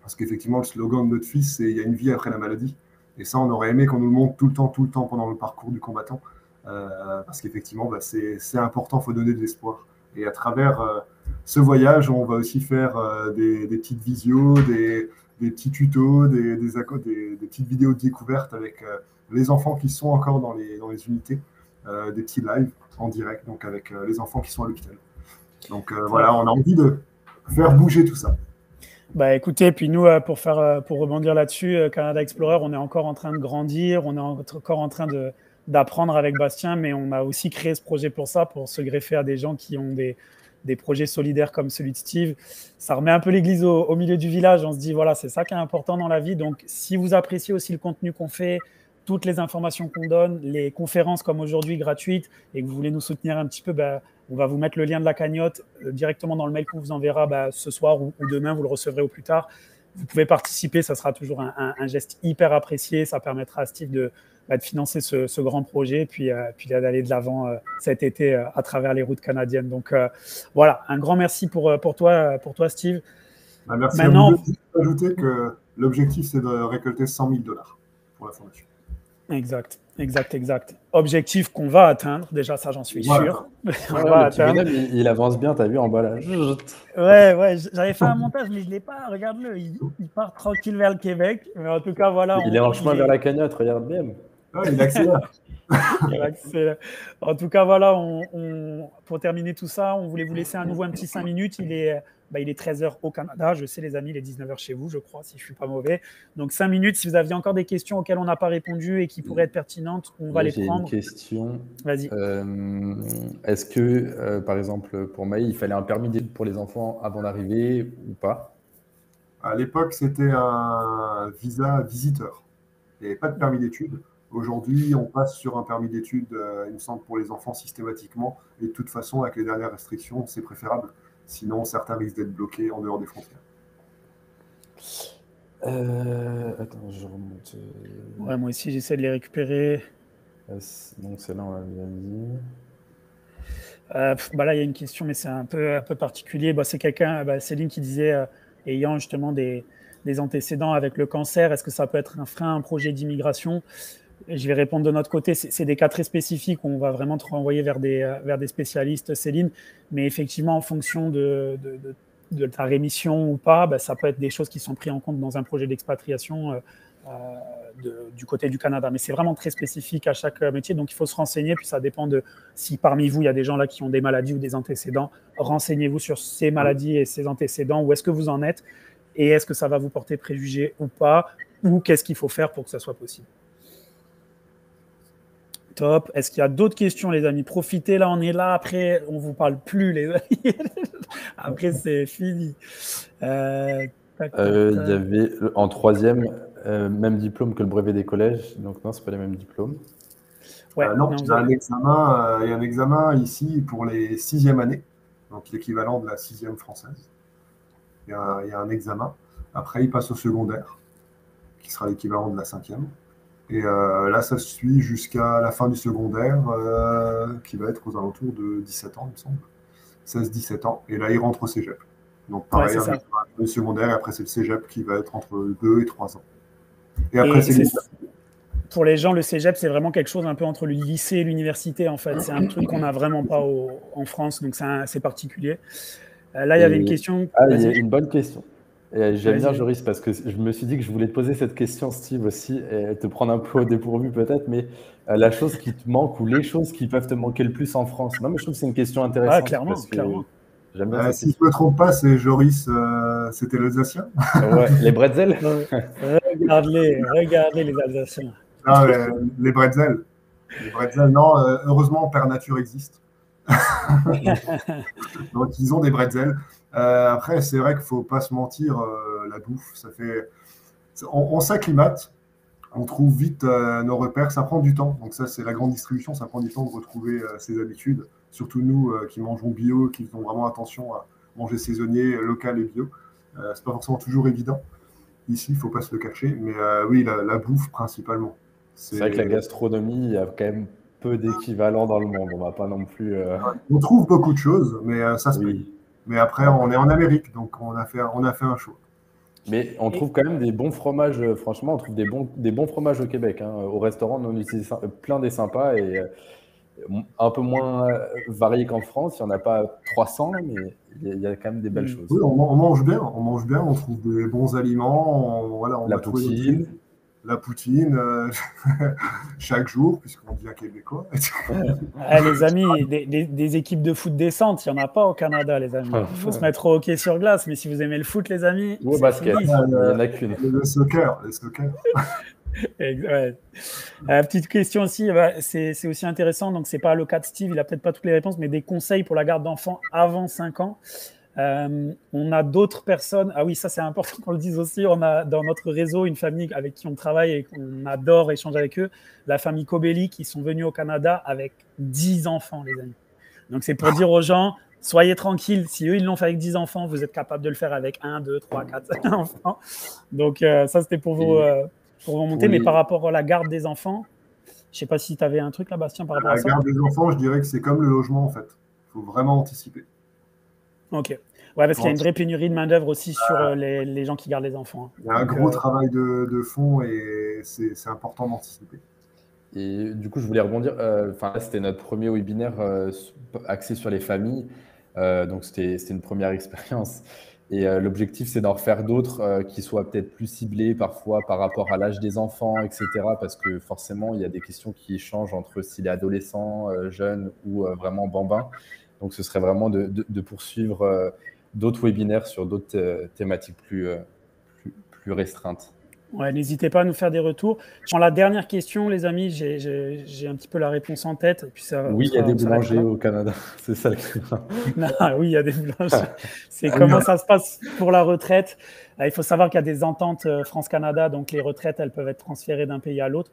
Parce qu'effectivement, le slogan de notre fils, c'est « il y a une vie après la maladie ». Et ça, on aurait aimé qu'on nous le montre tout le temps pendant le parcours du combattant. Parce qu'effectivement, c'est important, il faut donner de l'espoir. Et à travers ce voyage, on va aussi faire des petites visios, des petits tutos, des petites vidéos de découverte avec les enfants qui sont encore dans les unités, des petits lives en direct, donc avec les enfants qui sont à l'hôpital. Donc voilà, on a envie de faire bouger tout ça. Bah écoutez, puis nous, pour rebondir là-dessus, Canada Explorer, on est encore en train de grandir, on est encore en train d'apprendre avec Bastien, mais on a aussi créé ce projet pour ça, pour se greffer à des gens qui ont des projets solidaires comme celui de Steve. Ça remet un peu l'église au milieu du village. On se dit, voilà, c'est ça qui est important dans la vie. Donc, si vous appréciez aussi le contenu qu'on fait, toutes les informations qu'on donne, les conférences comme aujourd'hui gratuites, et que vous voulez nous soutenir un petit peu, on va vous mettre le lien de la cagnotte directement dans le mail qu'on vous enverra ce soir ou demain, vous le recevrez au plus tard. Vous pouvez participer, ça sera toujours un geste hyper apprécié. Ça permettra à Steve de financer ce grand projet, puis d'aller de l'avant cet été à travers les routes canadiennes. Donc voilà, un grand merci pour toi, Steve. Merci. Maintenant, je vais ajouter que l'objectif, c'est de récolter 100 000 $ pour la fondation. Exact. Objectif qu'on va atteindre, déjà ça j'en suis sûr. On va atteindre. Il avance bien, t'as vu, emballage. Ouais, j'avais fait un montage, mais je ne l'ai pas, regarde-le, il part tranquille vers le Québec, mais en tout cas voilà. Il est en chemin vers la cagnotte, regarde bien. Il accélère. En tout cas voilà, pour terminer tout ça, on voulait vous laisser à nouveau un petit 5 minutes, il est 13h au Canada, je sais les amis, il est 19h chez vous, je crois, si je ne suis pas mauvais. Donc 5 minutes, si vous aviez encore des questions auxquelles on n'a pas répondu et qui pourraient être pertinentes, on va les prendre. J'ai une question. Vas-y. Est-ce que, par exemple, pour Maï, il fallait un permis d'études pour les enfants avant d'arriver ou pas? À l'époque, c'était un visa visiteur. Il n'y avait pas de permis d'études. Aujourd'hui, on passe sur un permis d'études, il me semble, pour les enfants systématiquement. Et de toute façon, avec les dernières restrictions, c'est préférable. Sinon, certains risquent d'être bloqués en dehors des frontières. Attends, je remonte. Ouais, moi aussi, j'essaie de les récupérer. Donc, celle-là, on l'a bien dit. Là, il y a une question, mais c'est un peu particulier. C'est quelqu'un, Céline, qui disait, ayant justement des antécédents avec le cancer, est-ce que ça peut être un frein à un projet d'immigration? Je vais répondre de notre côté. C'est des cas très spécifiques. On va vraiment te renvoyer vers des spécialistes, Céline. Mais effectivement, en fonction de ta rémission ou pas, ça peut être des choses qui sont prises en compte dans un projet d'expatriation du côté du Canada. Mais c'est vraiment très spécifique à chaque métier. Donc, il faut se renseigner. Puis, ça dépend de si parmi vous, il y a des gens là qui ont des maladies ou des antécédents. Renseignez-vous sur ces maladies et ces antécédents. Où est-ce que vous en êtes? Et est-ce que ça va vous porter préjugé ou pas? Ou qu'est-ce qu'il faut faire pour que ça soit possible? Top. Est-ce qu'il y a d'autres questions, les amis? Profitez, là, on est là. Après, on ne vous parle plus, les amis. Après, c'est fini. Il y avait en troisième, même diplôme que le brevet des collèges. Donc, non, ce n'est pas les mêmes diplômes. Ouais, non, il y a un examen ici pour les 6e années, donc l'équivalent de la 6e française. Il y a un examen. Après, il passe au secondaire, qui sera l'équivalent de la 5e. Et là, ça se suit jusqu'à la fin du secondaire, qui va être aux alentours de 17 ans, il me semble. 16-17 ans. Et là, il rentre au cégep. Donc, pareil, le secondaire, et après, c'est le cégep qui va être entre 2 et 3 ans. Et après, pour les gens, le cégep, c'est vraiment quelque chose un peu entre le lycée et l'université, en fait. C'est un truc qu'on n'a vraiment pas en France, donc c'est particulier. Là, il y avait une question. Il y a une bonne question. J'aime bien, Joris, parce que je me suis dit que je voulais te poser cette question, Steve, aussi, et te prendre un peu au dépourvu peut-être, mais la chose qui te manque ou les choses qui peuvent te manquer le plus en France. Non, mais je trouve que c'est une question intéressante. Ah, clairement. J'aime bien si je ne me trompe pas, c'est Joris, c'était l'Alsacien. Ouais, les bretzels. Regardez les Alsaciens. Non, les bretzels. Les bretzels, non, heureusement, Père Nature existe. Donc, ils ont des bretzels. Après, c'est vrai qu'il ne faut pas se mentir, la bouffe, ça fait. On s'acclimate, on trouve vite nos repères, ça prend du temps. Donc, ça, c'est la grande distribution, ça prend du temps de retrouver ses habitudes. Surtout nous qui mangeons bio, qui faisons vraiment attention à manger saisonnier, local et bio. C'est pas forcément toujours évident. Ici, il ne faut pas se le cacher. Mais oui, la bouffe principalement. C'est vrai que la gastronomie, il y a quand même peu d'équivalents dans le monde. On va pas non plus. On trouve beaucoup de choses, mais ça se paye. Mais après, on est en Amérique, donc on a fait un choix. Mais on trouve quand même des bons fromages. Franchement, on trouve des bons fromages au Québec. Hein. Au restaurant, on utilise plein des sympas et un peu moins variés qu'en France. Il n'y en a pas 300, mais il y a quand même des belles choses. Oui, on mange bien. On trouve des bons aliments. La poutine. La poutine, chaque jour, puisqu'on devient québécois. Les amis, des équipes de foot décentes, il n'y en a pas au Canada, les amis. Il faut se mettre au hockey sur glace, mais si vous aimez le foot, les amis, ou au basket, il n'y en a qu'une. Le soccer. Ouais. Petite question aussi, c'est aussi intéressant, donc c'est pas le cas de Steve, il a peut-être pas toutes les réponses, mais des conseils pour la garde d'enfants avant 5 ans. On a d'autres personnes, ah oui, ça c'est important qu'on le dise aussi, on a dans notre réseau une famille avec qui on travaille et qu'on adore échanger avec eux, la famille Kobeli, qui sont venus au Canada avec 10 enfants, les amis. Donc c'est pour dire aux gens, soyez tranquilles, si eux ils l'ont fait avec 10 enfants, vous êtes capable de le faire avec 1, 2, 3, 4, 5 enfants. Donc ça c'était pour vous monter, mais par rapport à la garde des enfants, je sais pas si tu avais un truc là, Bastien, par rapport à ça. La garde des enfants, je dirais que c'est comme le logement en fait, il faut vraiment anticiper. Ok. Ouais, parce qu'il y a une vraie pénurie de main-d'œuvre aussi sur les gens qui gardent les enfants. Il y a un gros travail de fond et c'est important d'anticiper. Et du coup, je voulais rebondir. C'était notre premier webinaire axé sur les familles. Donc, c'était une première expérience. Et l'objectif, c'est d'en refaire d'autres qui soient peut-être plus ciblés parfois par rapport à l'âge des enfants, etc. Parce que forcément, il y a des questions qui changent entre s'il est adolescent, jeune ou vraiment bambin. Donc, ce serait vraiment de poursuivre d'autres webinaires sur d'autres thématiques plus restreintes. Ouais, n'hésitez pas à nous faire des retours. Sur la dernière question, les amis, j'ai un petit peu la réponse en tête. Et puis oui, il y a des boulangers au Canada, c'est ça le oui, il y a des boulangers. C'est comment ça se passe pour la retraite. Il faut savoir qu'il y a des ententes France-Canada, donc les retraites, elles peuvent être transférées d'un pays à l'autre.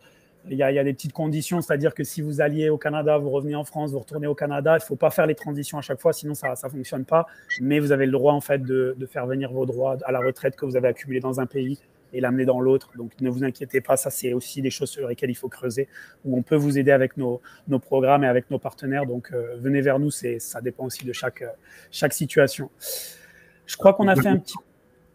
Il y a des petites conditions, c'est-à-dire que si vous alliez au Canada, vous revenez en France, vous retournez au Canada, il ne faut pas faire les transitions à chaque fois, sinon ça ne fonctionne pas. Mais vous avez le droit en fait de faire venir vos droits à la retraite que vous avez accumulés dans un pays et l'amener dans l'autre. Donc ne vous inquiétez pas, ça c'est aussi des choses sur lesquelles il faut creuser, où on peut vous aider avec nos programmes et avec nos partenaires. Donc venez vers nous, ça dépend aussi de chaque situation. Je crois qu'on a fait un petit...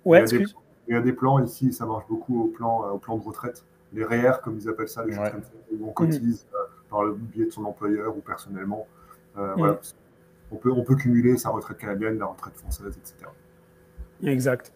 Ouais, excuse. Il y a des plans ici, ça marche beaucoup au plan de retraite. Les REER, comme ils appellent ça, les choses comme ça, où on cotise par le biais de son employeur ou personnellement. Voilà. On peut cumuler sa retraite canadienne, la retraite française, etc. Exact.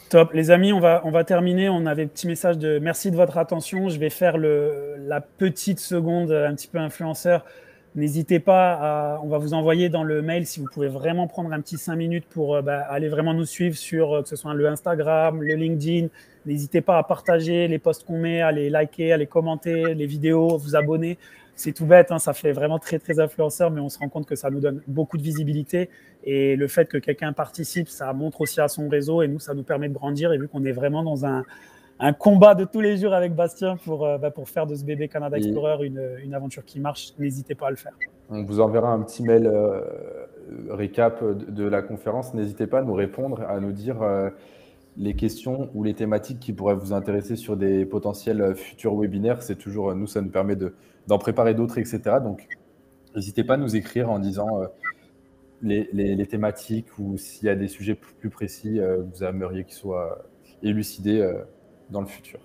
Top. Les amis, on va terminer. On avait un petit message de merci de votre attention. Je vais faire la petite seconde un petit peu influenceur. N'hésitez pas on va vous envoyer dans le mail si vous pouvez vraiment prendre un petit 5 minutes pour aller vraiment nous suivre sur que ce soit le Instagram, le LinkedIn. N'hésitez pas à partager les posts qu'on met, à les liker, à les commenter, les vidéos, vous abonner. C'est tout bête, hein, ça fait vraiment très, très influenceur, mais on se rend compte que ça nous donne beaucoup de visibilité. Et le fait que quelqu'un participe, ça montre aussi à son réseau et nous, ça nous permet de grandir. Et vu qu'on est vraiment dans un combat de tous les jours avec Bastien pour faire de ce bébé Canada Explorer une aventure qui marche, n'hésitez pas à le faire. On vous enverra un petit mail récap de la conférence. N'hésitez pas à nous répondre, à nous dire les questions ou les thématiques qui pourraient vous intéresser sur des potentiels futurs webinaires. C'est toujours, nous, ça nous permet d'en préparer d'autres, etc. Donc, n'hésitez pas à nous écrire en disant les thématiques ou s'il y a des sujets plus précis que vous aimeriez qu'ils soient élucidés dans le futur.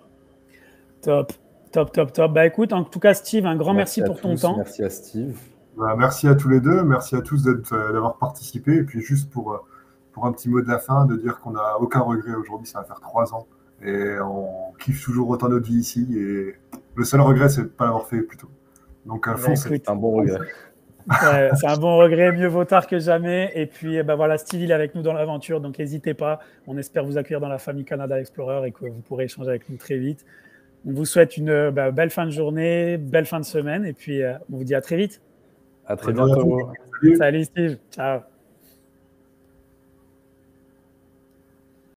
Top, top, top, top. Bah écoute, en tout cas, Steve, un grand merci pour ton temps. Merci à Steve. Merci à tous les deux, merci à tous d'avoir participé. Et puis juste pour un petit mot de la fin, de dire qu'on n'a aucun regret aujourd'hui, ça va faire 3 ans. Et on kiffe toujours autant notre vie ici. Et le seul regret, c'est de ne pas l'avoir fait plus tôt. Donc, c'est un bon regret. Ouais, c'est un bon regret, mieux vaut tard que jamais. Et puis, voilà, Steve, il est avec nous dans l'aventure, donc n'hésitez pas. On espère vous accueillir dans la famille Canada Explorer et que vous pourrez échanger avec nous très vite. On vous souhaite une belle fin de journée, belle fin de semaine, et puis on vous dit à très vite. À très bientôt. Salut Steve, ciao.